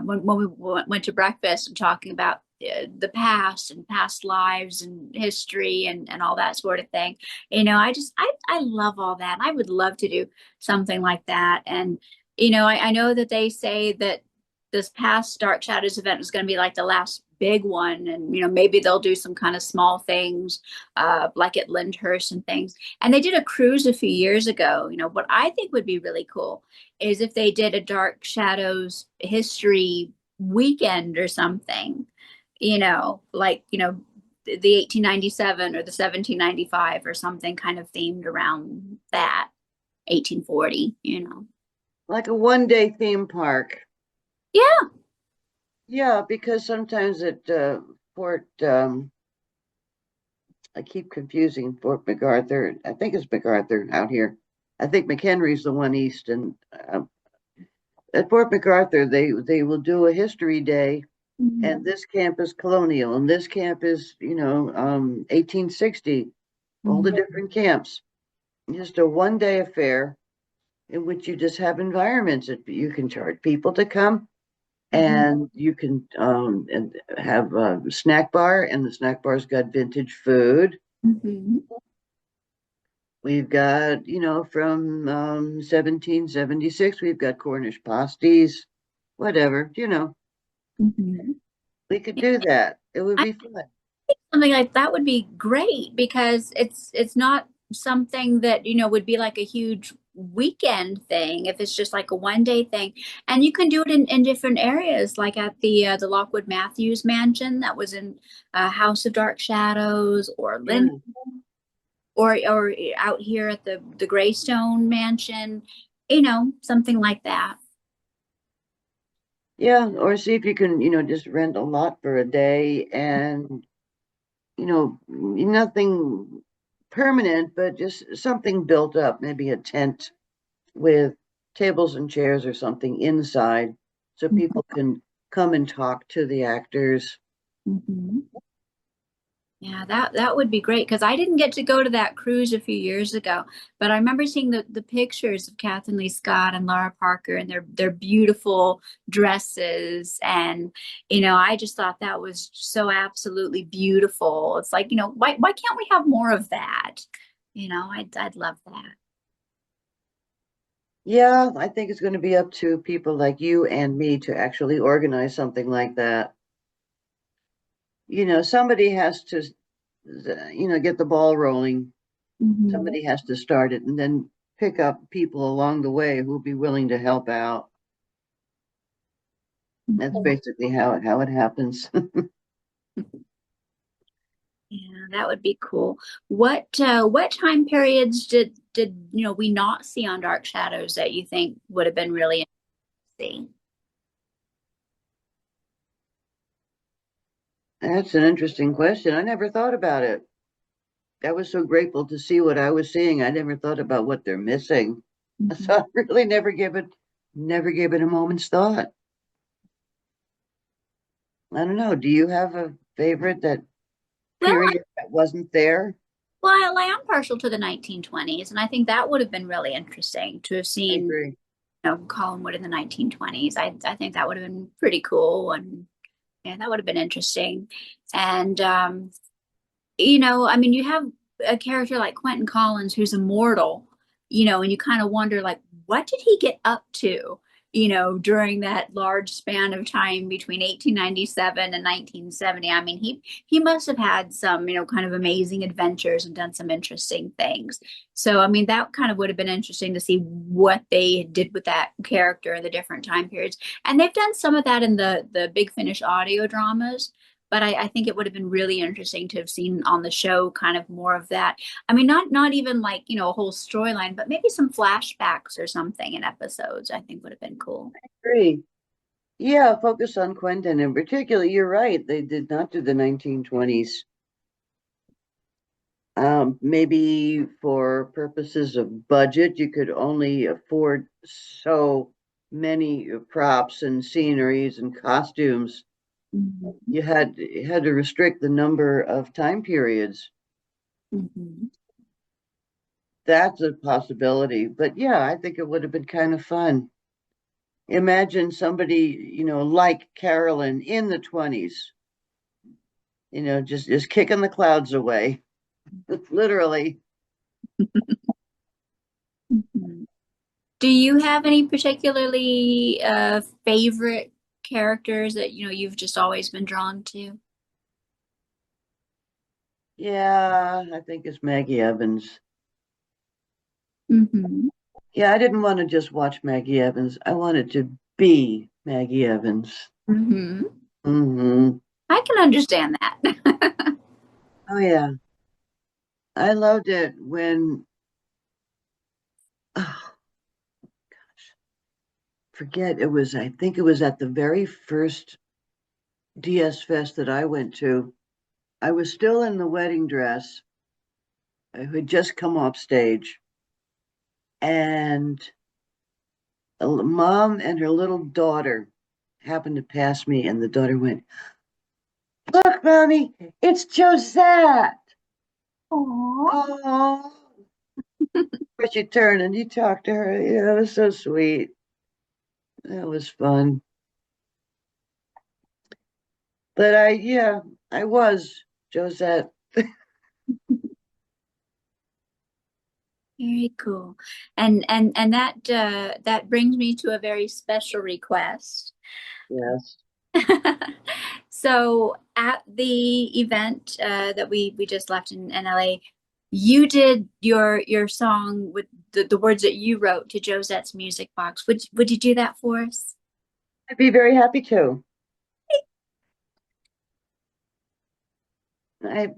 when we went to breakfast and talking about the past and past lives and history and all that sort of thing. I love all that. I would love to do something like that. And I know that they say that this past Dark Shadows event is going to be like the last big one, and maybe they'll do some kind of small things like at Lyndhurst and things. And they did a cruise a few years ago. What I think would be really cool is if they did a Dark Shadows history weekend or something, like, the 1897 or the 1795 or something kind of themed around that 1840. Like a 1 day theme park. Yeah. Yeah, because sometimes at Fort, I keep confusing Fort MacArthur. I think it's MacArthur out here. I think McHenry's the one east. And at Fort MacArthur, they will do a history day, and Mhm. this camp is colonial, and this camp is 1860. All the Mhm. different camps. Just a 1 day affair in which you just have environments that you can charge people to come, Mhm. and you can and have a snack bar, and the snack bar's got vintage food. Mhm. We've got, from 1776, we've got Cornish pasties, whatever, Mhm. we could do that. It would I be fun. think something like that would be great because it's not something that would be like a huge weekend thing, if it's just like a 1 day thing. And you can do it in different areas, like at the Lockwood Matthews mansion that was in House of Dark Shadows, or Lynn, Yeah. or out here at the Greystone mansion, something like that. Yeah, or see if you can, just rent a lot for a day and, nothing permanent, but just something built up, maybe a tent with tables and chairs or something inside so people can come and talk to the actors. Mhm. Yeah, that would be great, because I didn't get to go to that cruise a few years ago, but I remember seeing the pictures of Kathleen Lee Scott and Laura Parker and their beautiful dresses, and I just thought that was so absolutely beautiful. It's like, why can't we have more of that? I'd love that. Yeah, I think it's going to be up to people like you and me to actually organize something like that. Somebody has to, get the ball rolling. Hmm. Somebody has to start it and then pick up people along the way who'll be willing to help out. That's basically how it happens. Yeah, that would be cool. What time periods did we not see on Dark Shadows that you think would have been really interesting? That's an interesting question. I never thought about it. I was so grateful to see what I was seeing. I never thought about what they're missing. So Mhm. I really never gave it a moment's thought. I don't know. Do you have a favorite that Well, period that wasn't there? I am partial to the 1920s, and I think that would have been really interesting to have I seen, agree. Collinwood in the 1920s. I think that would have been pretty cool, and yeah, that would have been interesting. And I mean, you have a character like Quentin Collins who's immortal, and you kind of wonder, like, what did he get up to, during that large span of time between 1897 and 1970? I mean, he must have had some, kind of amazing adventures and done some interesting things. So, I mean, that kind of would have been interesting to see what they did with that character in the different time periods. And they've done some of that in the Big Finish audio dramas, but I think it would have been really interesting to have seen on the show kind of more of that. I mean, not even like, a whole storyline, but maybe some flashbacks or something in episodes, I think would have been cool. Agree. Yeah, focus on Quentin in particular. You're right. They did not do the 1920s. Maybe for purposes of budget, you could only afford so many props and sceneries and costumes. Mhm. You had to restrict the number of time periods. Mhm. That's a possibility. But yeah, I think it would have been kind of fun. Imagine somebody, like Carolyn in the 20s, just kicking the clouds away, literally. Mhm. Do you have any particularly favorite characters that you've just always been drawn to? Yeah, I think it's Maggie Evans. Hmm. Yeah, I didn't want to just watch Maggie Evans. I wanted to be Maggie Evans. Hmm. Hmm. I can understand that. Oh yeah, I loved it when oh, forget it was. I think it was at the very first DS Fest that I went to. I was still in the wedding dress. I had just come off stage, and a mom and her little daughter happened to pass me, and the daughter went, "Look, mommy, it's Josette." Aw. Oh, course you turn and you talk to her. Yeah, it was so sweet. That was fun. But yeah, I was Josette. Very cool. And that brings me to a very special request. Yes. So at the event that we just left in LA, You did your song with the words that you wrote to Josette's music box. Would you do that for us? I'd be very happy to. I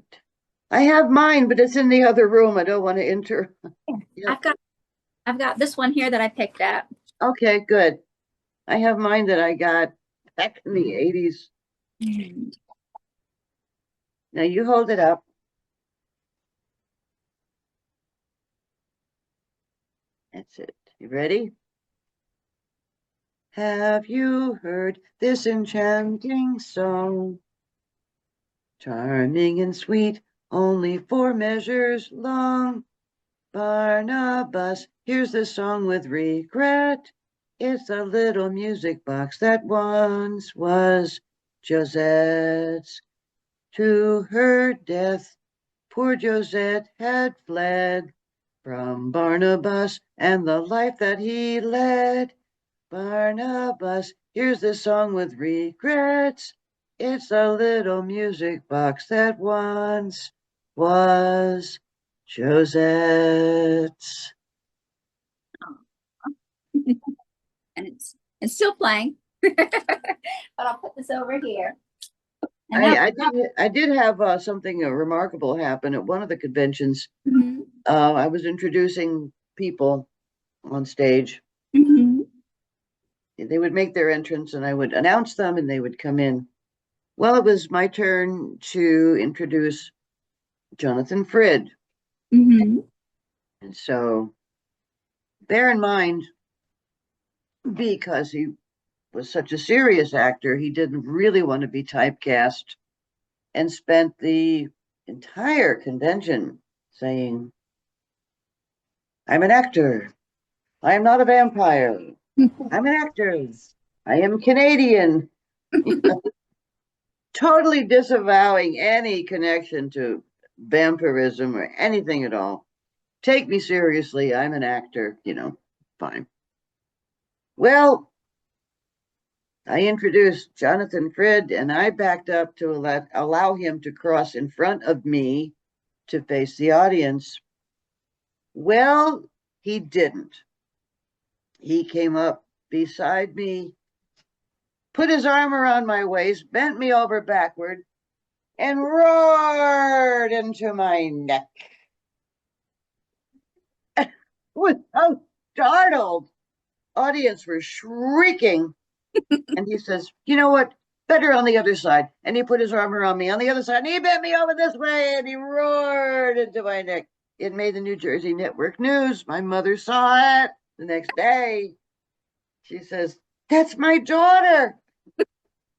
I have mine, but it's in the other room. I don't want to enter. Yeah. Yep. I've got this one here that I picked up. Okay, good. I have mine that I got back in the 80s. Mhm. Now you hold it up. That's it. You ready? Have you heard this enchanting song? Charming and sweet, only 4 measures long. Barnabas, here's the song with regret. It's a little music box that once was Josette's. To her death, poor Josette had fled from Barnabas and the life that he led. Barnabas, here's the song with regrets. It's a little music box that once was Josette's. And it's still playing. But I'll put this over here. And I, that I did I did have something remarkable happen at one of the conventions. mhm, I was introducing people on stage. mhm, They would make their entrance, and I would announce them, and they would come in. Well, it was my turn to introduce Jonathan Frid, mhm. and so bear in mind, because he was such a serious actor, he didn't really want to be typecast, and spent the entire convention saying, "I'm an actor. I am not a vampire. I'm an actor. I am Canadian." Totally disavowing any connection to vampirism or anything at all. Take me seriously. I'm an actor, fine. Well, I introduced Jonathan Frid and I backed up to allow him to cross in front of me to face the audience. Well, he didn't. He came up beside me, put his arm around my waist, bent me over backward, and roared into my neck. Was so startled. Audience were shrieking. And he says, "You know what? Better on the other side." And he put his arm around me on the other side and he bent me over this way and he roared into my neck. It made the New Jersey Network news. My mother saw it the next day. She says, "That's my daughter.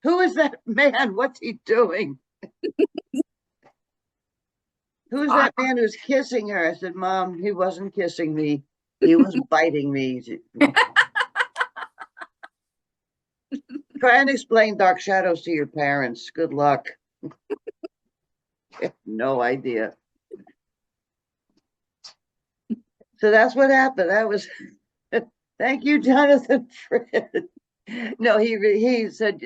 Who is that man? What's he doing? Who's Aw- that man who's kissing her?" I said, "Mom, he wasn't kissing me. He was biting me." Try and explain Dark Shadows to your parents. Good luck. No idea. So that's what happened. That was thank you, Jonathan Frid. No, he said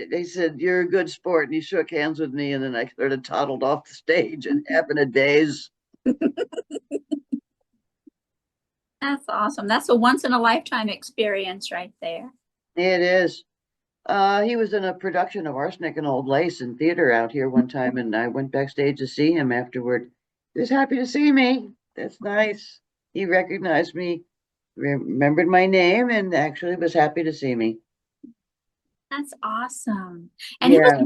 you're a good sport, and he shook hands with me, and then I sort of toddled off the stage and half in a daze. That's awesome. That's a once in a lifetime experience right there. It is. He was in a production of Arsenic and Old Lace in theater out here one time, and I went backstage to see him afterward. He was happy to see me. That's nice. He recognized me, remembered my name, and actually was happy to see me. That's awesome. And he was Yeah,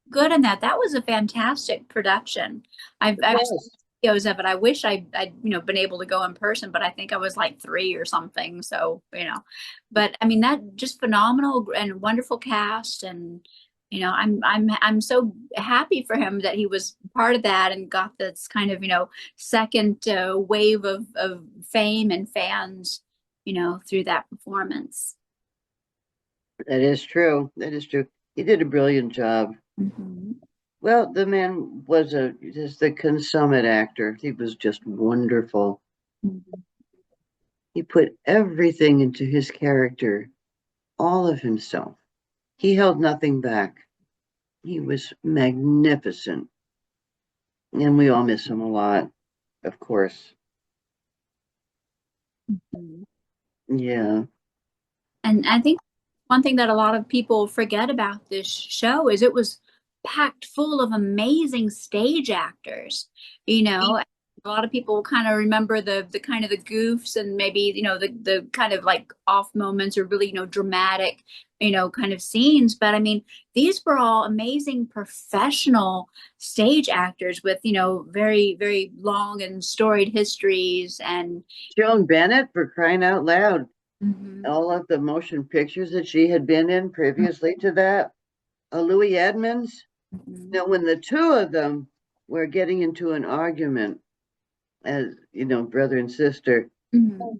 good in that. That was a fantastic production. it I've seen was. videos of it. I wish I'd been able to go in person, but I think I was like 3 or something. So, but I mean that just phenomenal and wonderful cast and I'm so happy for him that he was part of that and got this kind of, second wave of fame and fans, through that performance. That is true. That is true. He did a brilliant job. Mhm. Well, the man was just the consummate actor. He was just wonderful. Mhm. He put everything into his character, all of himself. He held nothing back. He was magnificent, and we all miss him a lot. of course. Mhm. Yeah. And I think one thing that a lot of people forget about this show is it was packed full of amazing stage actors. You know, a lot of people kind of remember the kind of the goofs and maybe, the kind of like off moments or really, dramatic, kind of scenes. But I mean, these were all amazing professional stage actors with, very, very long and storied histories and Joan Bennett, for crying out loud. Mhm. All of the motion pictures that she had been in previously to that. Louis Edmonds. Mhm. Now, when the two of them were getting into an argument, as you know, brother and sister, Mhm.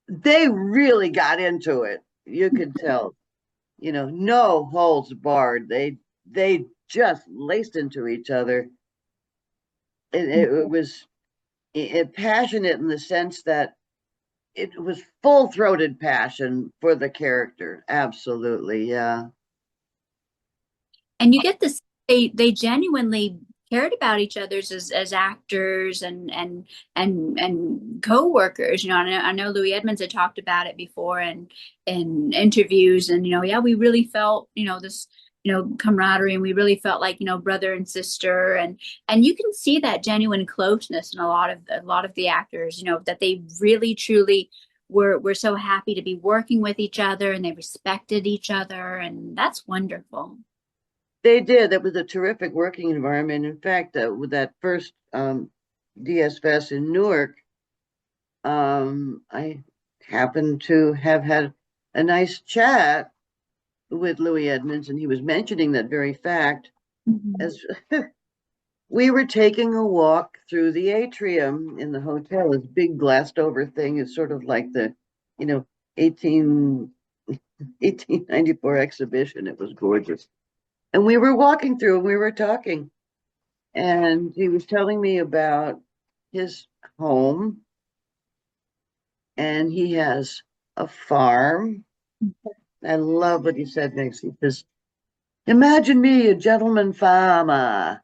they really got into it. You could tell, no holds barred. They just laced into each other. And it was passionate in the sense that it was full throated passion for the character. Absolutely, yeah. And you get this, they genuinely cared about each other's as actors and co-workers. I know Louis Edmonds had talked about it before in interviews, and yeah, we really felt this camaraderie, and we really felt like brother and sister, and you can see that genuine closeness in a lot of the actors, that they really truly were so happy to be working with each other, and they respected each other, and that's wonderful. They did. That was a terrific working environment. In fact, with that first DS Fest in Newark, I happened to have had a nice chat with Louis Edmonds, and he was mentioning that very fact Mhm. as we were taking a walk through the atrium in the hotel. This big glassed over thing is sort of like the, you know, 1894 exhibition. It was gorgeous. And we were walking through and we were talking. And he was telling me about his home, and he has a farm. I love what he said next. He says, "Imagine me, a gentleman farmer."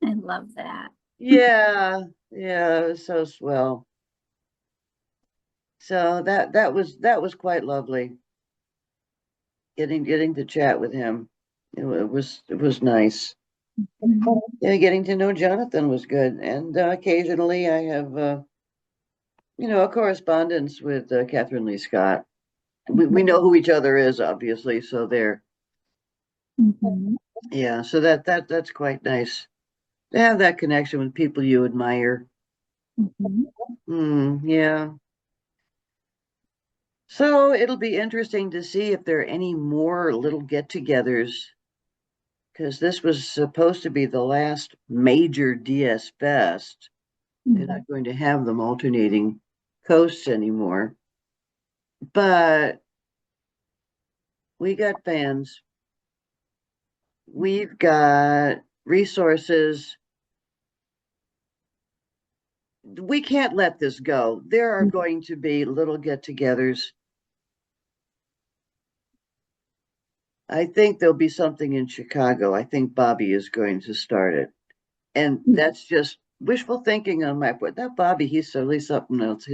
I love that. Yeah, yeah, it was so swell. So that was quite lovely. Getting to chat with him. It was nice. Mhm. Yeah, getting to know Jonathan was good, and occasionally I have a correspondence with Catherine Lee Scott. We know who each other is, obviously, so there. Mhm. Yeah, so that's quite nice to have that connection with people you admire. Mhm. Yeah. So it'll be interesting to see if there are any more little get-togethers, because this was supposed to be the last major DS Fest. They're Mhm. not going to have them alternating coasts anymore. But we got fans, we've got resources. We can't let this go. There are going to be little get-togethers. I think there'll be something in Chicago. I think Bobby is going to start it. And that's just wishful thinking on my part. That Bobby, he's certainly something else.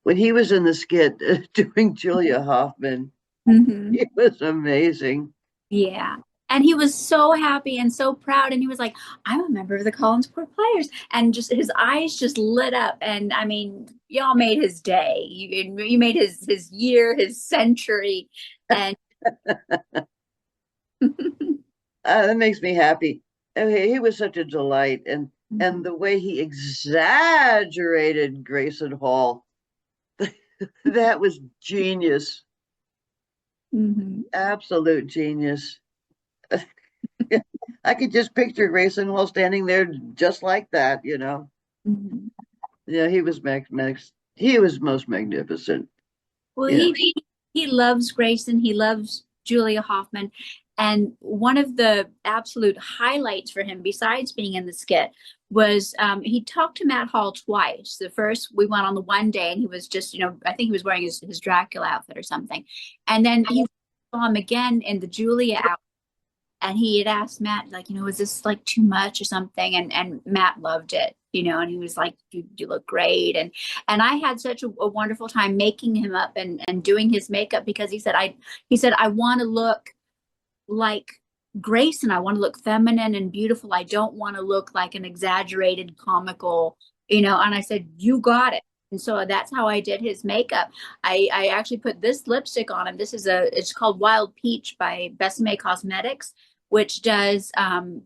When he was in the skit doing Julia Hoffman, Mhm. it was amazing. Yeah. And he was so happy and so proud. And he was like, I'm a member of the Collinsport Players. And just his eyes just lit up. And I mean, y'all made his day. You made his year, his century. And That makes me happy. He was such a delight, and the way he exaggerated Grayson Hall, that was genius, Mhm. absolute genius. I could just picture Grayson Hall standing there just like that. Mhm. Yeah, he was most magnificent. Well, Yeah. he loves Grayson. He loves Julia Hoffman. And one of the absolute highlights for him, besides being in the skit, was he talked to Matt Hall twice. The first, we went on the one day, and he was just, I think he was wearing his Dracula outfit or something. And then he saw him again in the Julia outfit. And he had asked Matt, like, is this like too much or something? And Matt loved it, and he was like, you look great. And I had such a wonderful time making him up and doing his makeup because he said I want to look like Grace and I want to look feminine and beautiful. I don't want to look like an exaggerated comical, and I said, you got it. And so that's how I did his makeup. I actually put this lipstick on him. It's called Wild Peach by Besame Cosmetics, which does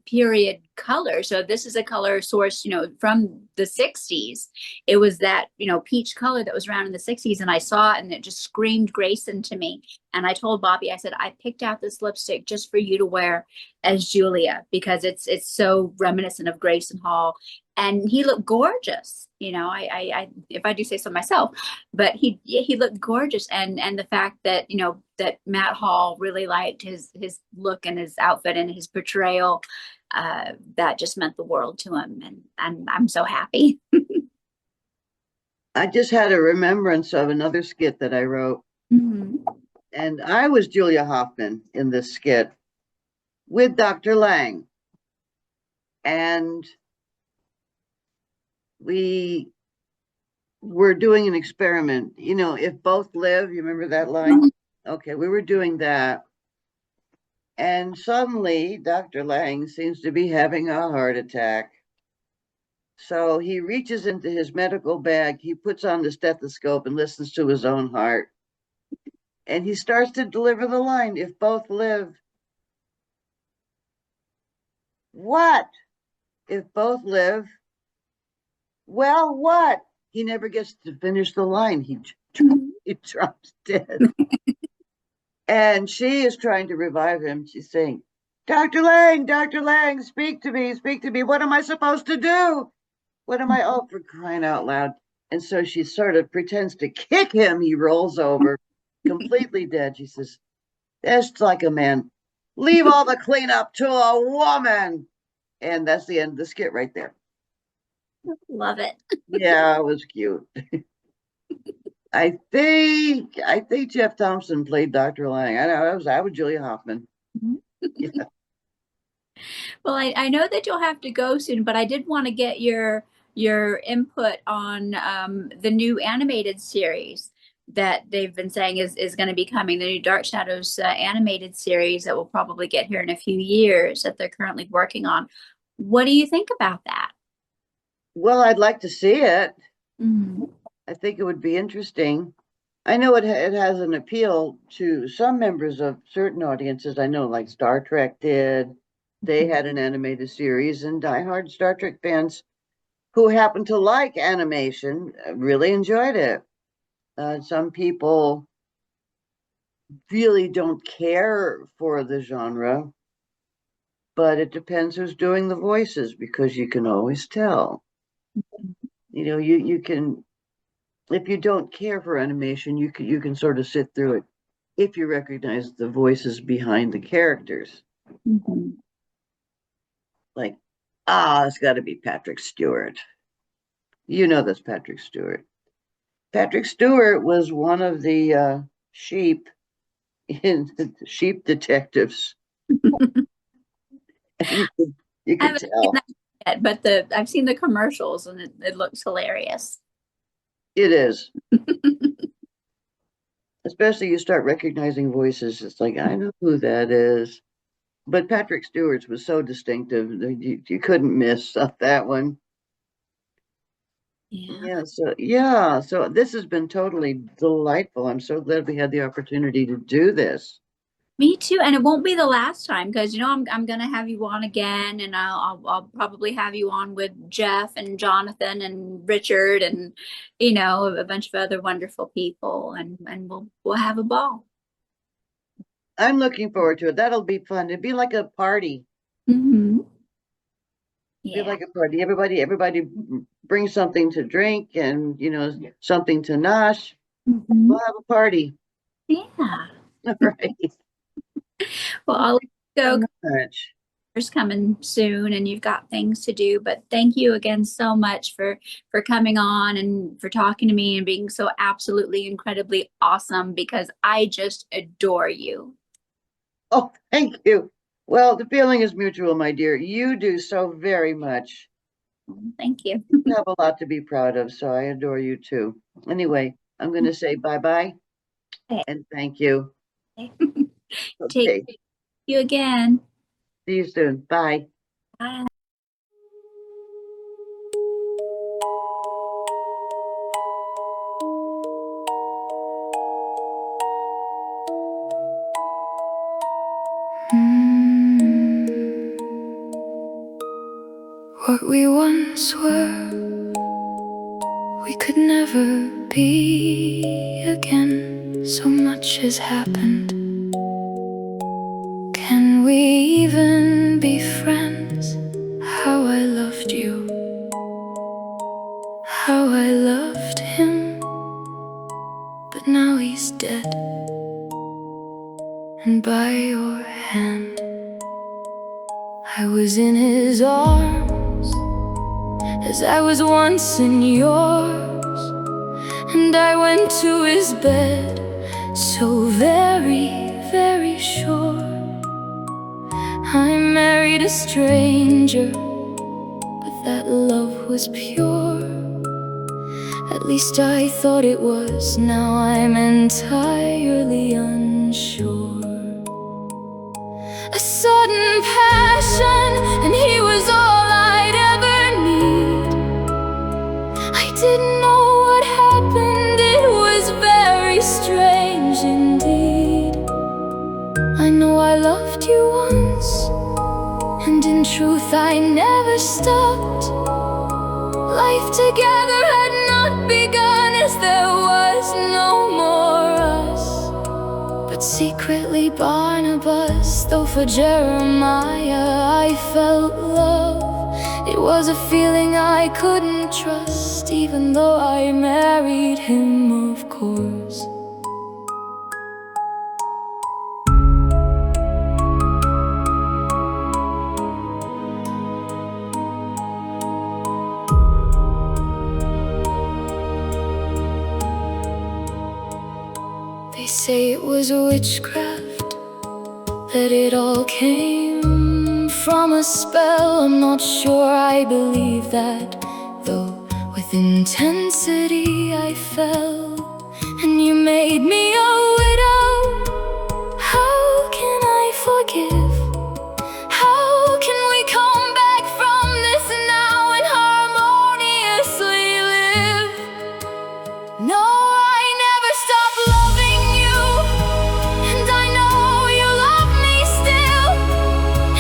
period color. So this is a color source, from the 60s. It was that, peach color that was around in the 60s. And I saw it and it just screamed Grayson to me. And I told Bobby, I said, I picked out this lipstick just for you to wear as Julia because it's so reminiscent of Grayson Hall. And he looked gorgeous, I if I do say so myself, but he looked gorgeous. And the fact that, that Matt Hall really liked his look and his outfit and his portrayal, that just meant the world to him. And I'm so happy. I just had a remembrance of another skit that I wrote, Mhm. and I was Julia Hoffman in this skit with Dr. Lang. And we were doing an experiment, if both live, you remember that line? Okay, we were doing that. And suddenly, Dr. Lang seems to be having a heart attack. So he reaches into his medical bag, he puts on the stethoscope and listens to his own heart. And he starts to deliver the line, if both live. What? If both live? Well, what? He never gets to finish the line. He drops dead. And she is trying to revive him. She's saying, Dr. Lang, speak to me, speak to me. What am I supposed to do? What am I? Oh, for crying out loud. And so she sort of pretends to kick him. He rolls over, completely dead. She says, that's like a man. Leave all the cleanup to a woman. And that's the end of the skit right there. Love it. Yeah, it was cute. I think Jeff Thompson played Dr. Lang. I know I was Julia Hoffman. Yeah. Well, I know that you'll have to go soon, but I did want to get your input on the new animated series that they've been saying is going to be coming, the new Dark Shadows animated series that will probably get here in a few years that they're currently working on. What do you think about that? Well, I'd like to see it. Mhm. I think it would be interesting. I know it has an appeal to some members of certain audiences. I know, like Star Trek did. They had an animated series, and diehard Star Trek fans who happen to like animation really enjoyed it. Some people really don't care for the genre, but it depends who's doing the voices because you can always tell. You can, if you don't care for animation, you can sort of sit through it if you recognize the voices behind the characters. Mhm. Like, it's got to be Patrick Stewart. That's Patrick Stewart. Patrick Stewart was one of the sheep in the Sheep Detectives. You I could haven't seen tell. that yet, but the I've seen the commercials and it looks hilarious. It is. Especially you start recognizing voices. It's like, I know who that is. But Patrick Stewart's was so distinctive that you couldn't miss that one. Yeah. So this has been totally delightful. I'm so glad we had the opportunity to do this. Me too, and it won't be the last time because I'm gonna have you on again, and I'll probably have you on with Jeff and Jonathan and Richard and a bunch of other wonderful people, and we'll have a ball. I'm looking forward to it. That'll be fun. It'd be like a party. Hmm. Be Yeah. like a party. Everybody bring something to drink and something to nosh. Hmm. We'll have a party. Yeah. All right. Well, Well, I'll thank go. you so much. Is coming soon, and you've got things to do. But thank you again so much for coming on and for talking to me and being so absolutely incredibly awesome because I just adore you. Oh, thank you. Well, the feeling is mutual, my dear. You do so very much. Thank you. You have a lot to be proud of, so I adore you too. Anyway, I'm going to say bye-bye Okay. and thank you. Take Okay, you again. see you soon. Bye. Bye. What we once were, we could never be again. So much has happened. Can we even be friends? How I loved you, how I loved him. But now he's dead, and by your hand I was in his arms, as I was once in yours. And I went to his bed, so very, very sure I married a stranger, but that love was pure. At least I thought it was. Now I'm entirely unsure. A sudden passion, and he was all I'd ever need. I didn't know what happened, it was very strange indeed. I know I loved you once, and in truth I never stopped. Life together had not begun, as there was no more us. But secretly Barnabas, though for Jeremiah I felt love. It was a feeling I couldn't trust, even though I married him, of course. They say it was witchcraft, that it all came from a spell. I'm not sure I believe that, though with intensity I fell. And you made me a widow. How can I forgive? How can we come back from this now and harmoniously live? No, I never stopped loving you, and I know you love me still.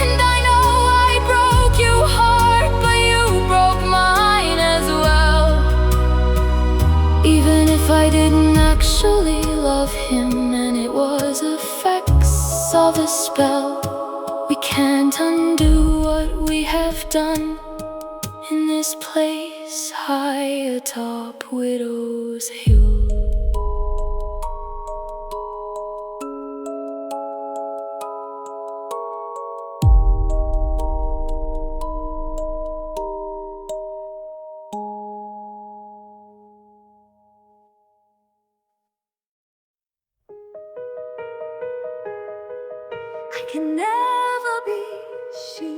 And I know I broke your heart, but you broke mine as well. Even if I didn't actually love him, and it was effects of a spell, we can't undo what we have done in this place high atop Widow's Hill. I can never be she.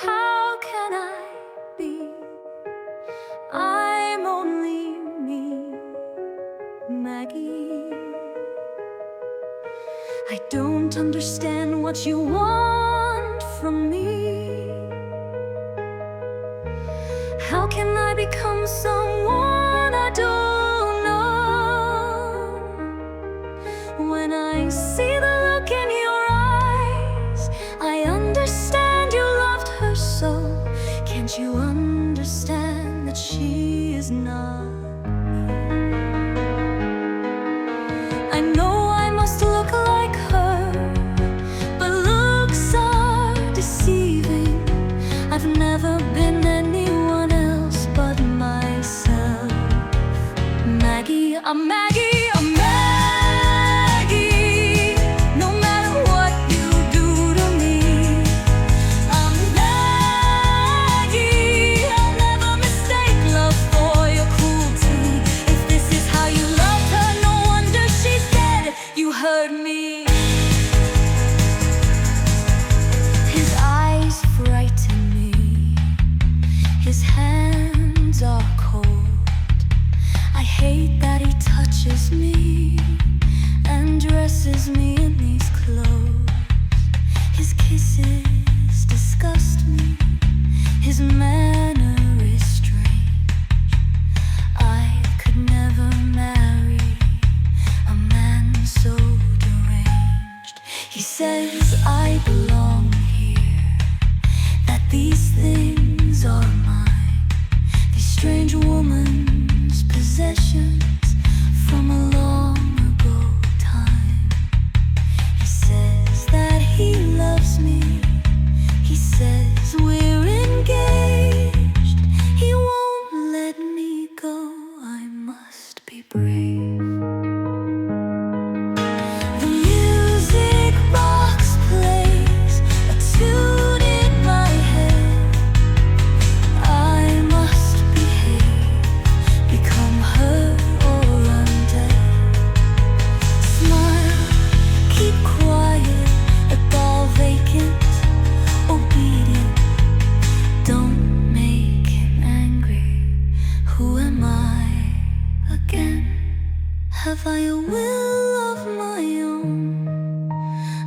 How can I be? I'm only me, Maggie. I don't understand what you want from me. How can I become someone I don't know? When I see the look in your eyes, I understand you loved her so. Can't you understand that she is not me? I know I must look like her, but looks are deceiving. I've never been anyone else but myself. Maggie, I'm Maggie, I'm Maggie. No matter what you do to me, I'm Maggie. I'll never mistake love for your cruelty. If this is how you loved her, no wonder she's dead. You heard me. Have I a will of my own?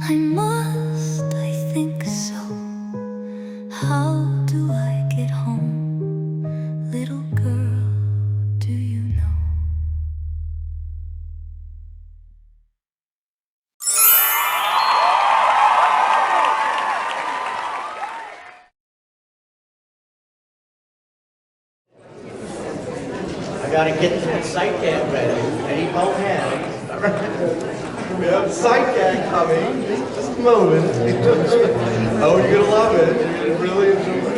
I must, I think so. How do I get home? Little girl, do you know? I gotta get the sight gag ready. Any both hands. We have sight gag coming. Just a moment. Oh, you're gonna love it. You're gonna really enjoy it.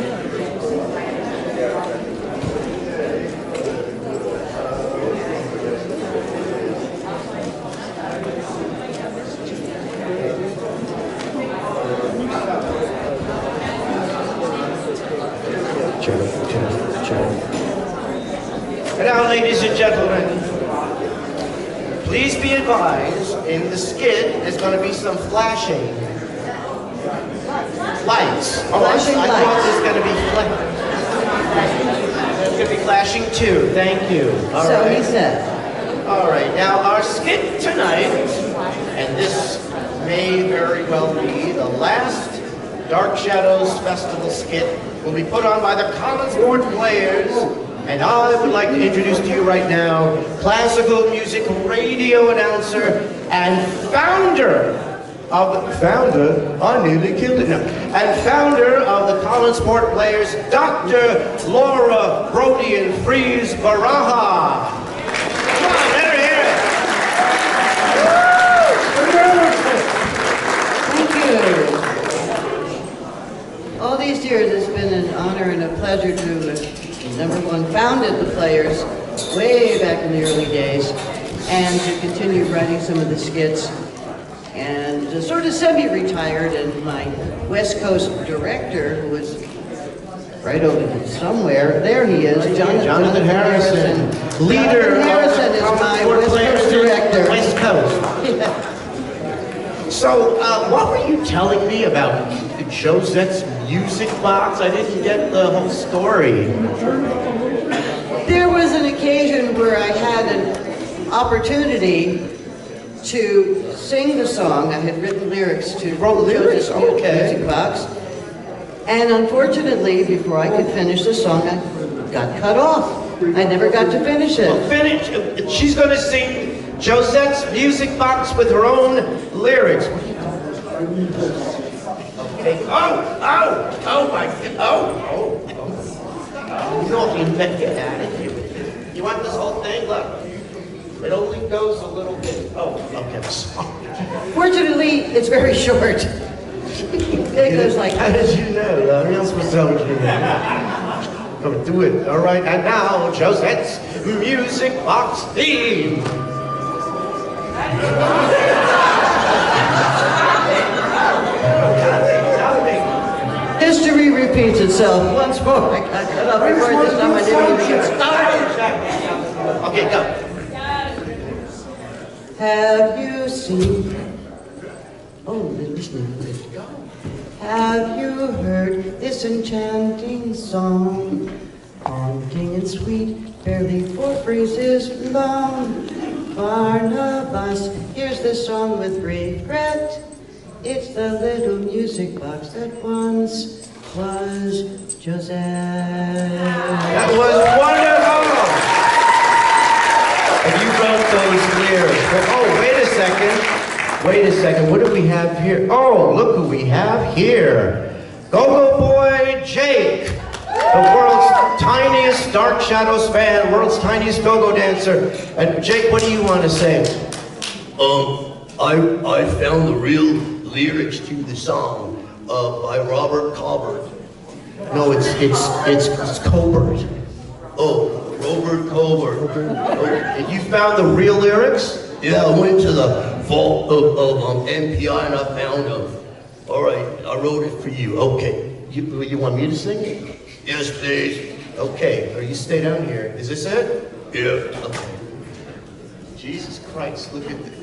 And now, ladies and gentlemen, please be advised, in the skit, there's going to be some flashing lights. Flashing I lights. thought there's going to be there's going to be flashing too. Thank you. All So right. he said. All right. Now, our skit tonight, and this may very well be the last Dark Shadows Festival skit, will be put on by the Collinsport Players. And I would like to introduce to you right now classical music radio announcer and founder of I nearly killed it now. And founder of the Collinsport Players, Dr. Laura Brodian Freas Beraha. Come on, let her hear it. Thank you. All these years, it's been an honor and a pleasure to number one, founded the Players way back in the early days, and to continue writing some of the skits, and sort of semi-retired, and my West Coast director, who was right over here somewhere, there he is, Jonathan Harrison, leader Jonathan Harrison of is the my Collinsport West Coast Players director. West Coast. Yeah. So, what were you telling me about Josette's music box? I didn't get the whole story. There was an occasion where I had an opportunity to sing the song. I had written lyrics to lyrics? Okay. music box. And unfortunately, before I could finish the song, I got cut off. I never got to finish it. Well, finish. She's going to sing Josette's music box with her own lyrics. Okay. Oh my God. You know, you met your attitude. You want this whole thing? Look, it only goes a little bit. Oh, okay, sorry. Fortunately, it's very short. It goes like, how did you know? Who else was telling you that? Go do it. All right, and now Josette's music box theme. history repeats itself once more. I got cut off before this time. I didn't even get started. Okay, go. Have you seen? Oh, they're listening. Go. Have you heard this enchanting song? Haunting and sweet, barely 4 phrases long. Barnabas hears the song with regret. It's the little music box that once was Joseph. That was wonderful! And you wrote those lyrics. Oh, wait a second. Wait a second. What do we have here? Oh, look who we have here. Go-Go Boy Jake, the world's tiniest Dark Shadows fan, world's tiniest go-go dancer. And Jake, what do you want to say? I found the real lyrics to the song by Robert Colbert. No, it's Colbert. Oh, Robert Colbert. And you found the real lyrics? Yeah, I went to the vault of MPI and I found them. All right, I wrote it for you. Okay. You want me to sing it? Yes, please. Okay, or you stay down here. Is this it? Yeah. Okay. Jesus Christ, look at this.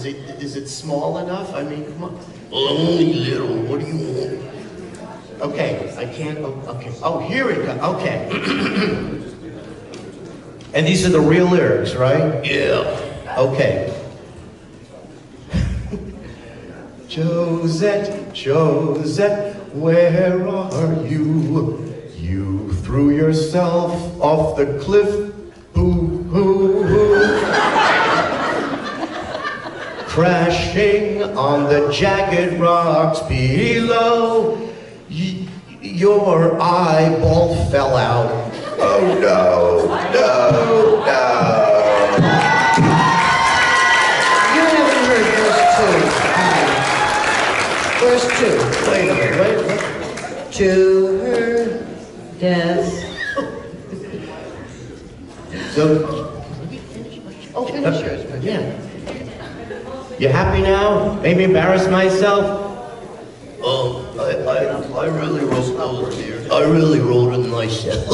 Is it small enough? I mean, come on. Only little. What do you want? Okay, I can't. Oh, okay. Oh, here it goes. Okay. And these are the real lyrics, right? Yeah. Okay. Josette, Josette, where are you? You threw yourself off the cliff. Hoo, hoo, hoo. Crashing on the jagged rocks below. Your eyeball fell out. Oh no, no, no. You haven't heard verse 2. Verse 2. Wait a minute, wait a minute. To her death. So, Oh, finish yours. yeah. You happy now? Made me embarrass myself? I really wrote those here. I really wrote it myself.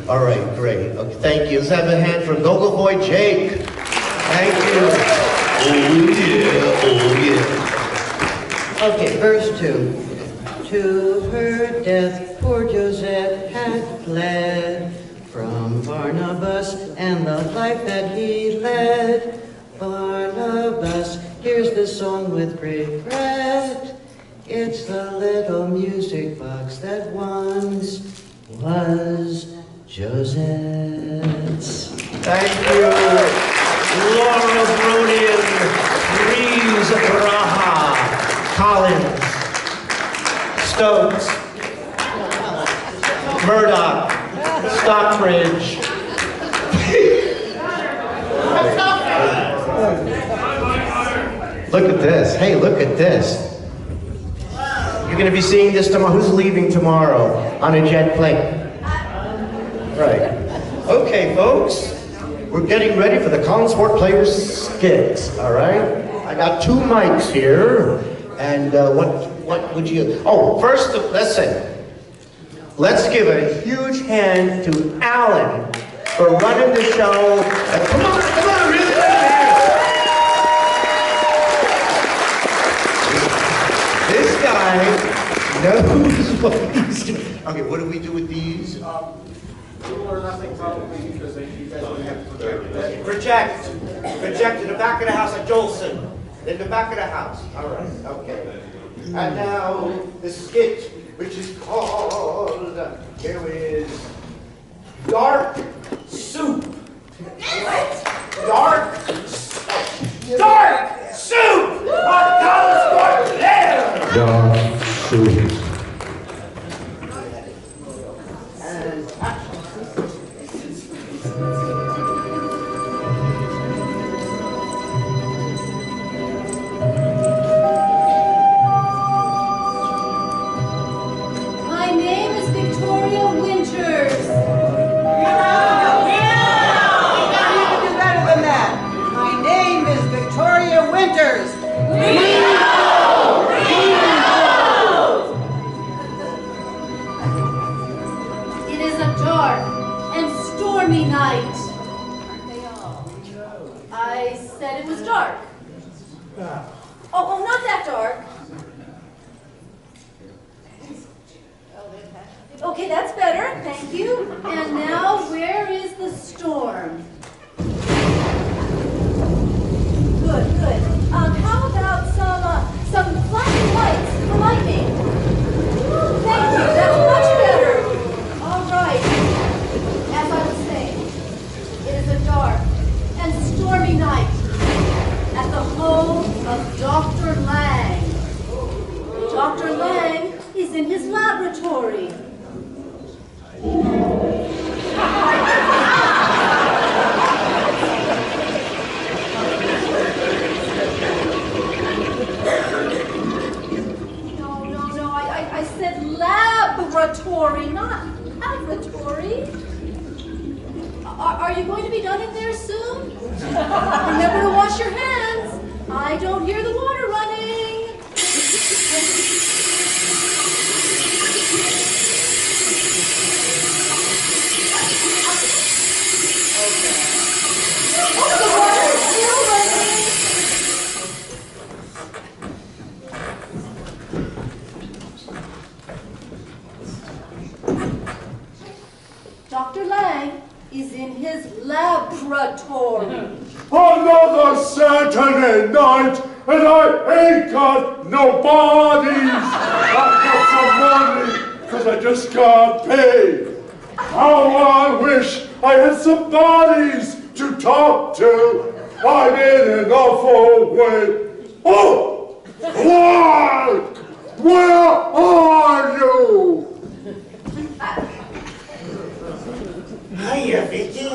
All right, great. Okay, thank you. Let's have a hand for Go-Go Boy Jake. Thank you. Oh yeah. Okay, verse 2. To her death, poor Josette had fled from Barnabas and the life that he led. Barnabas hears the song with regret. It's the little music box that once was Josette's. Thank you. Laura Brodian Freas Beraha, Collins, Stokes, Murdoch, Stockbridge. Look at this. Hey, look at this. You're going to be seeing this tomorrow. Who's leaving tomorrow on a jet plane? Right. Okay, folks. We're getting ready for the Collinsport Players skits, all right? I got 2 mics here. And what would you... Oh, first, listen. Let's give a huge hand to Alan for running the show. Come on, really good hand. This guy knows what he's doing. Okay, what do we do with these? Little or nothing probably because you guys would have to Project. Project in the back of the house at Jolson. In the back of the house. All right, okay. And now the skit, which is called, here is Dark Soup. What? Dark Soup on Collinsport Players. Dark soup. Okay, that's better, thank you. And now, where is the storm? Good, good. How about some flashing lights for lightning? Thank you, that's much better. All right. As I was saying, it is a dark and stormy night at the home of Dr. Lang. Dr. Lang is in his laboratory. No, I said laboratory, not laboratory. Are you going to be done in there soon? Remember to wash your hands. I don't hear the water running. for me? Another Saturday night, and I ain't got no bodies. I've got some money, because I just got paid. How I wish I had some bodies to talk to. I'm in an awful way. Oh! Why? Where are you? Hiya, Vicky.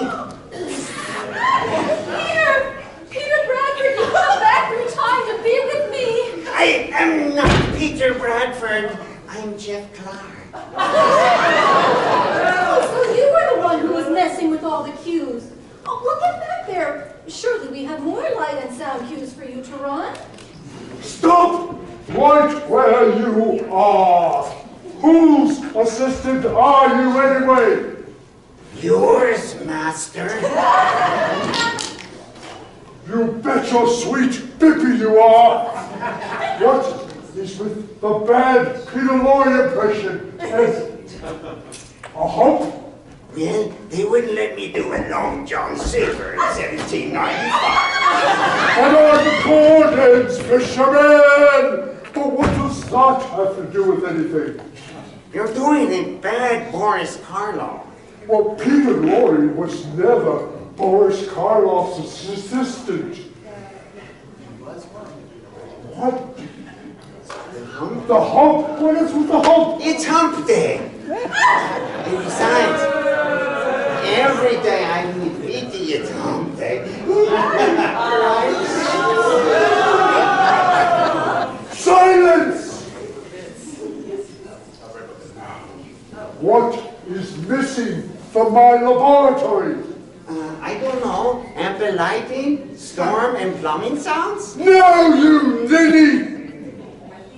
Peter Bradford, you come back through time to be with me. I am not Peter Bradford. I'm Jeff Clark. Oh, so you were the one who was messing with all the cues. Oh, look at back there. Surely we have more light and sound cues for you to run. Stop right where you are. Whose assistant are you anyway? Yours, master. You bet your sweet bippy you are. What is with the bad Peter Lorre impression? As a hope? Well, they wouldn't let me do a Long John Silver in 1795. And I'm the Gordon's fisherman. But what does that have to do with anything? You're doing a bad Boris Karloff. Well, Peter Lorre was never Boris Karloff's assistant. What? The hump? What is with the hump? It's hump day. And besides, every day I meet Vicky, it's hump day. Silence! What is missing from my laboratory? I don't know. Ample lighting, storm, and plumbing sounds? No, you ninny!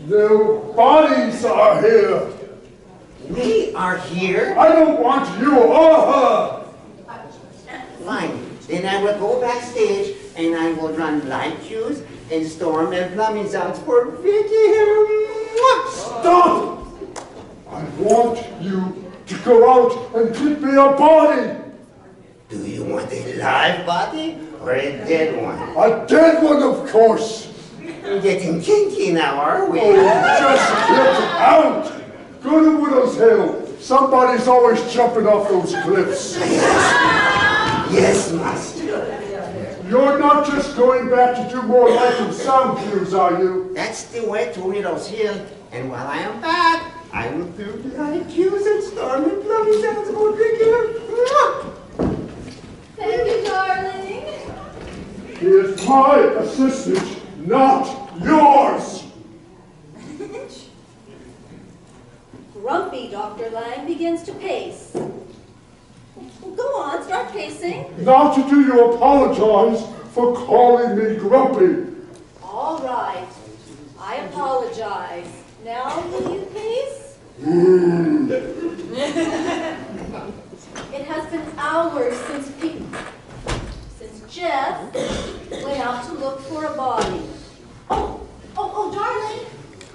No bodies are here. We are here? I don't want you or her. Fine. Then I will go backstage and I will run light cues and storm and plumbing sounds for Vicky. Stop! I want you to go out and get me a body. Do you want a live body or a dead one? A dead one, of course. We're getting kinky now, are we? Oh, just get out. Go to Widow's Hill. Somebody's always jumping off those cliffs. Yes, master. You're not just going back to do more light and sound cues, are you? That's the way to Widow's Hill. And while I am back, I will do light cues and storm and plumbing sounds for Vicky. Thank you, darling. He is my assistant, not yours. Grumpy Dr. Lang begins to pace. Well, go on, start pacing. Not do you apologize for calling me grumpy. All right. I apologize. Now will you pace? It has been hours since Jeff went out to look for a body. Oh, darling,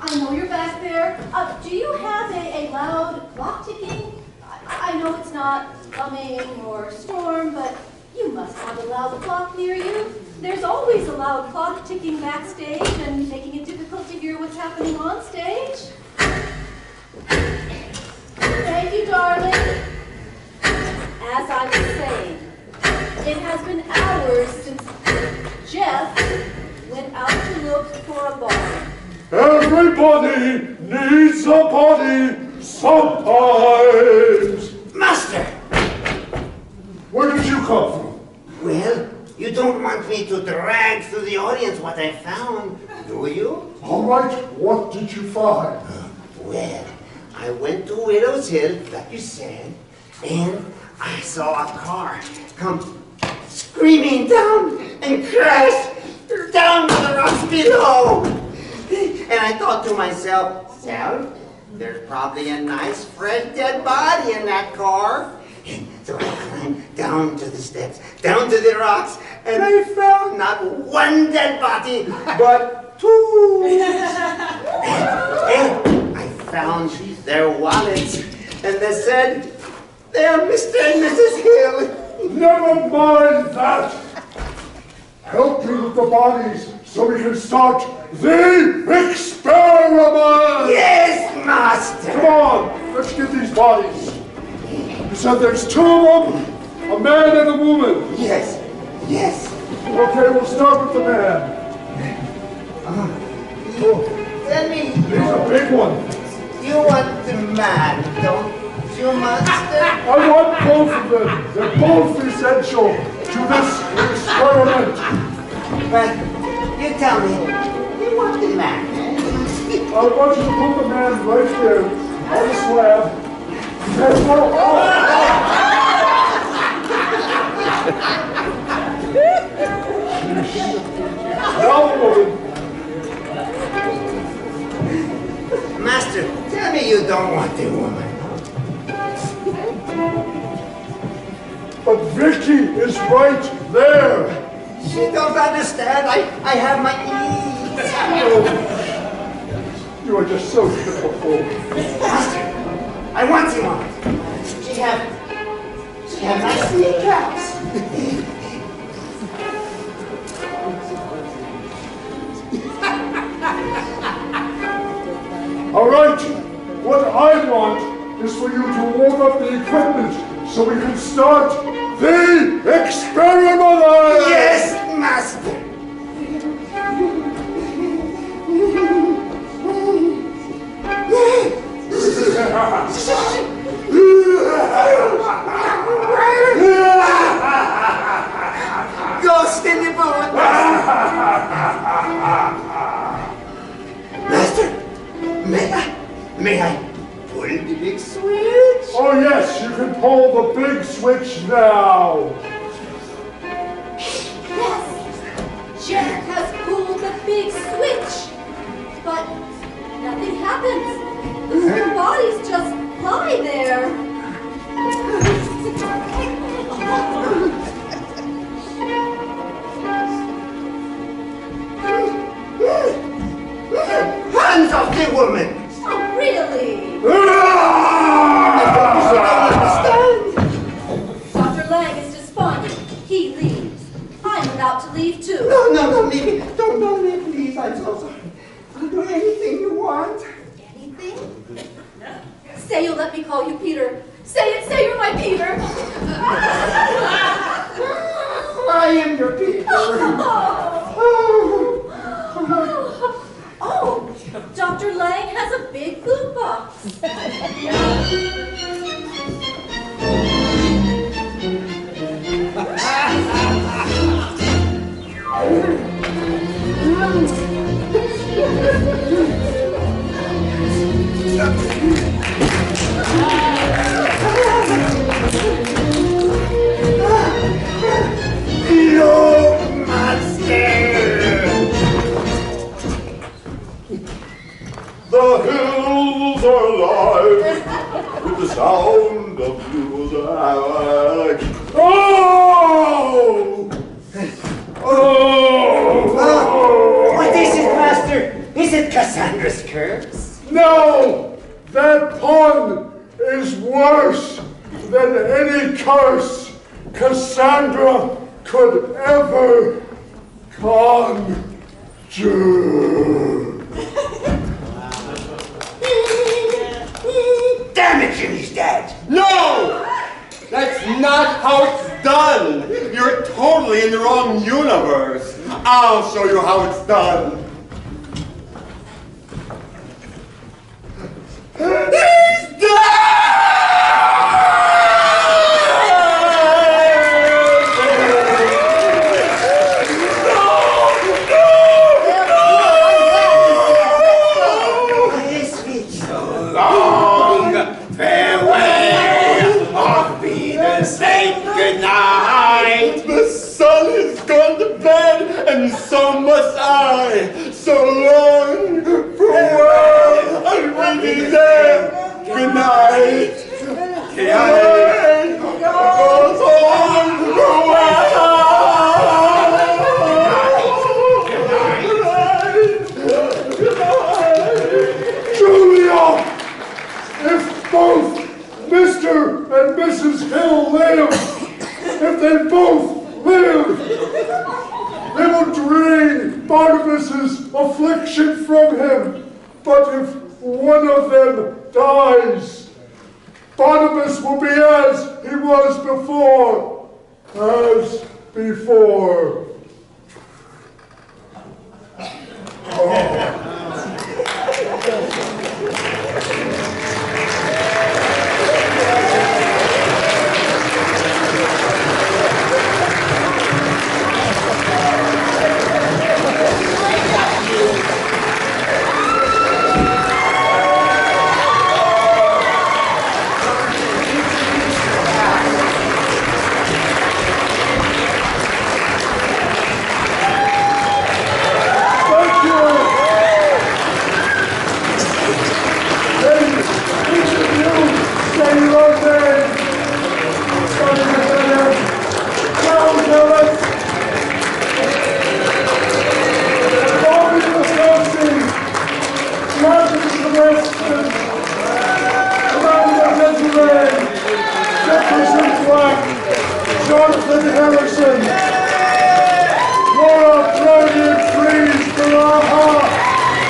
I know you're back there. Do you have a loud clock ticking? I know it's not plumbing or storm, but you must have a loud clock near you. There's always a loud clock ticking backstage and making it difficult to hear what's happening on stage. Thank you, darling. As I was saying, it has been hours since Jeff went out to look for a body. Everybody needs a body sometimes. Master! Where did you come from? Well, you don't want me to drag to the audience what I found, do you? All right, what did you find? Well, I went to Widow's Hill, like you said, and I saw a car come screaming down and crash down to the rocks below. And I thought to myself, Sal, there's probably a nice fresh dead body in that car. And so I climbed down to the steps, down to the rocks, and I found not one dead body, but two. And I found their wallets, and they said, they're Mr. and Mrs. Hill. Never mind that. with the bodies so we can start the experiment! Yes, master! Come on, let's get these bodies. You said there's 2 of them, a man and a woman. Yes, yes. Okay, we'll start with the man. Tell me, He's a big one. you want the man, don't you, master? I want both of them. They're both essential to this experiment. But you tell me, you want the man, eh? I want you to put the man right there on the slab. That's what now the woman. Master, tell me you don't want the woman. But Vicky is right there. She don't understand. I have my ease. You are just so typical. Master, I want the woman. She have nice kneecaps. All right, what I want is for you to warm up the equipment so we can start the experiment! Yes, master. Ghost in the boat. Master, may I pull the big switch? Oh yes, you can pull the big switch now. Yes, Jack has pulled the big switch, but nothing happens. The bodies just lie there. Hands off the woman! Oh, really? Dr. Lang is despondent. He leaves. I'm about to leave too. No, Mimi. Don't leave, please. I'm so sorry. I'll do anything you want. Anything? Say you'll let me call you Peter. Say it, say you're my Peter. I am your Peter. Oh, Dr. Lang has a big food box. No, master! The hills are alive with the sound of music. Oh! Oh! What is it, master? Is it Cassandra's curse? No! That pun is worse than any curse Cassandra could ever conjure. Damn it, Jimmy's dead! No! That's not how it's done! You're totally in the wrong universe! I'll show you how it's done! He's dead! And so must I. So long, farewell, I'll be there. Good night. Good night. Goes on, Julia! If both Mr. and Mrs. Hill live, if they both live, they will dream from him, but if one of them dies, Barnabas will be as he was before, as before. Desiree, Jefferson Black, Harrison, Brodian Freas Beraha,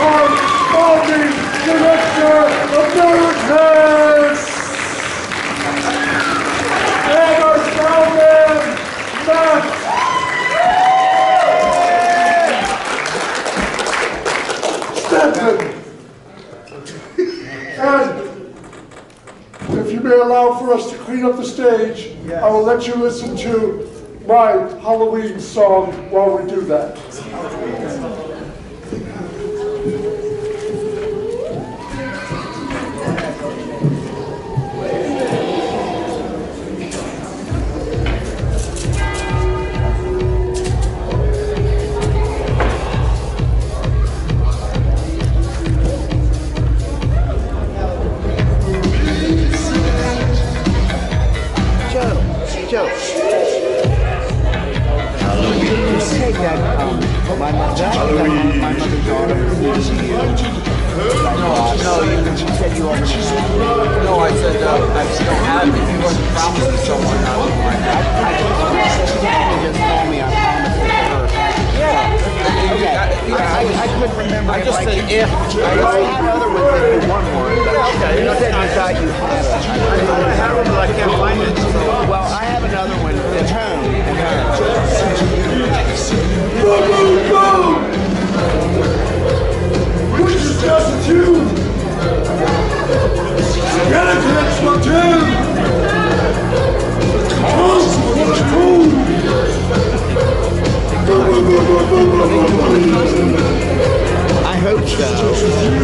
our Bobby Director of Militants, and our Soundman, Matt. Stephen. And if you may allow for us to clean up the stage, I will let you listen to my Halloween song while we do that. Joe. Take that, my mother's daughter. No, you said you already had. No, I said I still have it. You wasn't promising someone I would want that. I just told me I promised it to her. Yeah. Okay. I couldn't remember. I just said if. I had other ones that you want more. Okay. You said you thought you had it. I thought I had one, but I can't find it. So. Well, I have another one at home. Go! Which is just two! Skeletons for two! Toast for two! I hope so.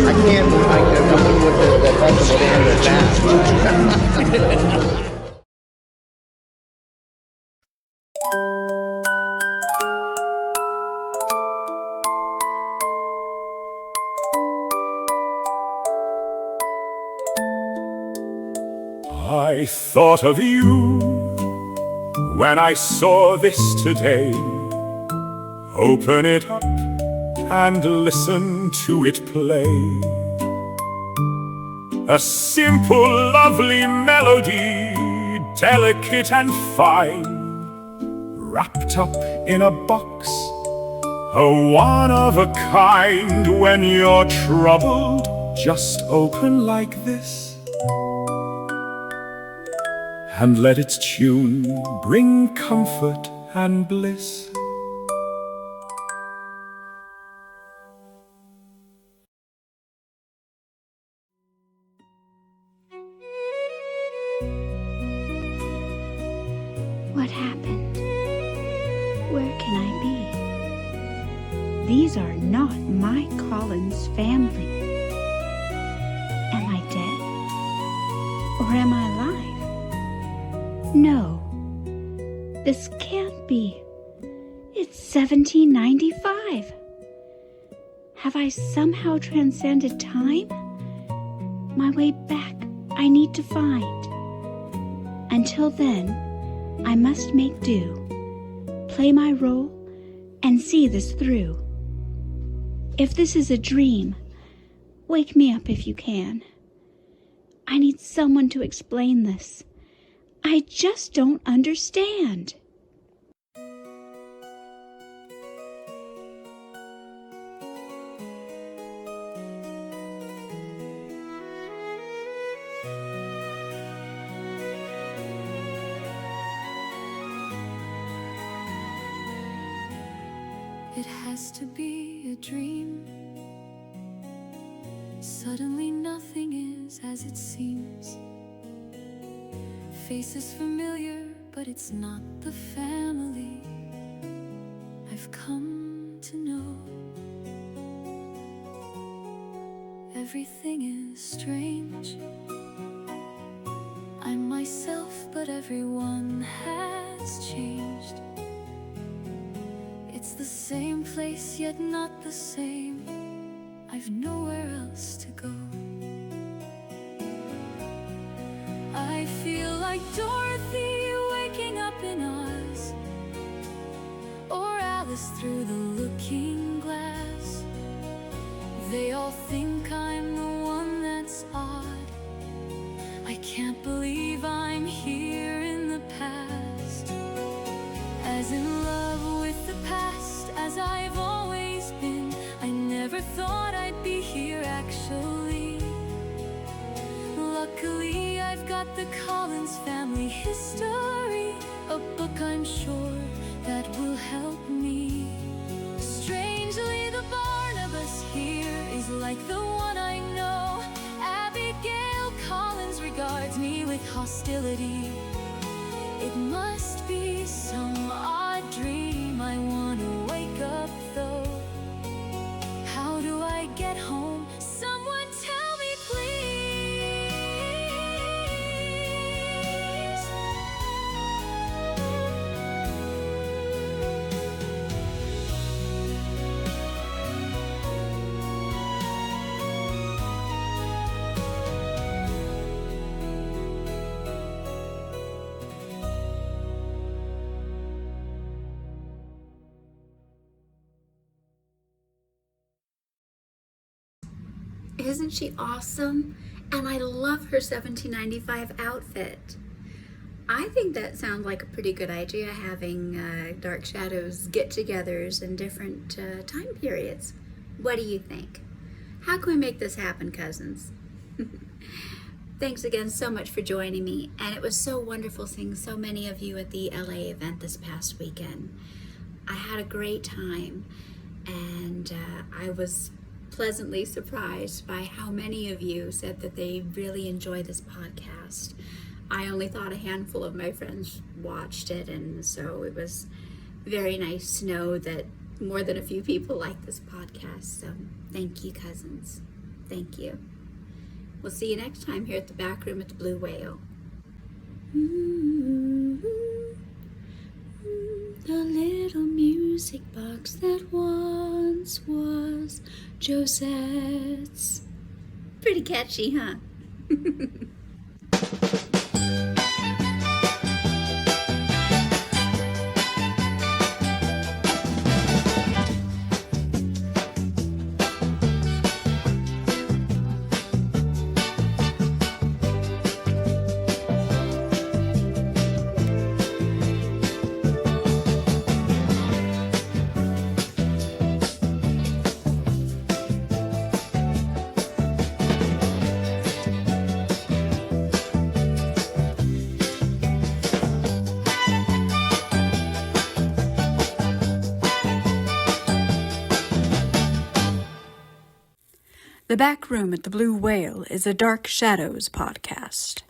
I can't like the one with the festival and the back. I thought of you when I saw this today. Open it up and listen to it play. A simple, lovely melody, delicate and fine, wrapped up in a box, a one of a kind. When you're troubled, just open like this and let its tune bring comfort and bliss. What happened? Where can I be? These are not my Collins family. Am I dead? Or am I alive? No, this can't be. It's 1795. Have I somehow transcended time? My way back I need to find. Until then, I must make do, play my role, and see this through. If this is a dream, wake me up if you can. I need someone to explain this. I just don't understand. It has to be a dream. Suddenly nothing is as it seems. Faces familiar, but it's not the family I've come to know. Everything is strange. I'm myself, but everyone has changed. It's the same place, yet not the same. I've nowhere else to go. I feel like Dorothy waking up in Oz, or Alice through the looking glass. They all think I'm the one that's odd. I can't believe I'm here in the past, as in love with the past as I've always been. I never thought I'd be here actually. Luckily I've got the Collins family history, a book I'm sure that will help me. Strangely the Barnabas here is like the one I know. Abigail Collins regards me with hostility. It must be some odd dream. I wanna wake up though. How do I get home? Someone tell me please. Isn't she awesome? And I love her 1795 outfit. I think that sounds like a pretty good idea, having Dark Shadows get-togethers in different time periods. What do you think? How can we make this happen, cousins? Thanks again so much for joining me, and it was so wonderful seeing so many of you at the LA event this past weekend. I had a great time, and I was pleasantly surprised by how many of you said that they really enjoy this podcast. I only thought a handful of my friends watched it, and so it was very nice to know that more than a few people like this podcast. So thank you, cousins. Thank you. We'll see you next time here at the back room at the Blue Whale. The little music box that once was Josette's. Pretty catchy, huh? The Back Room at the Blue Whale is a Dark Shadows podcast.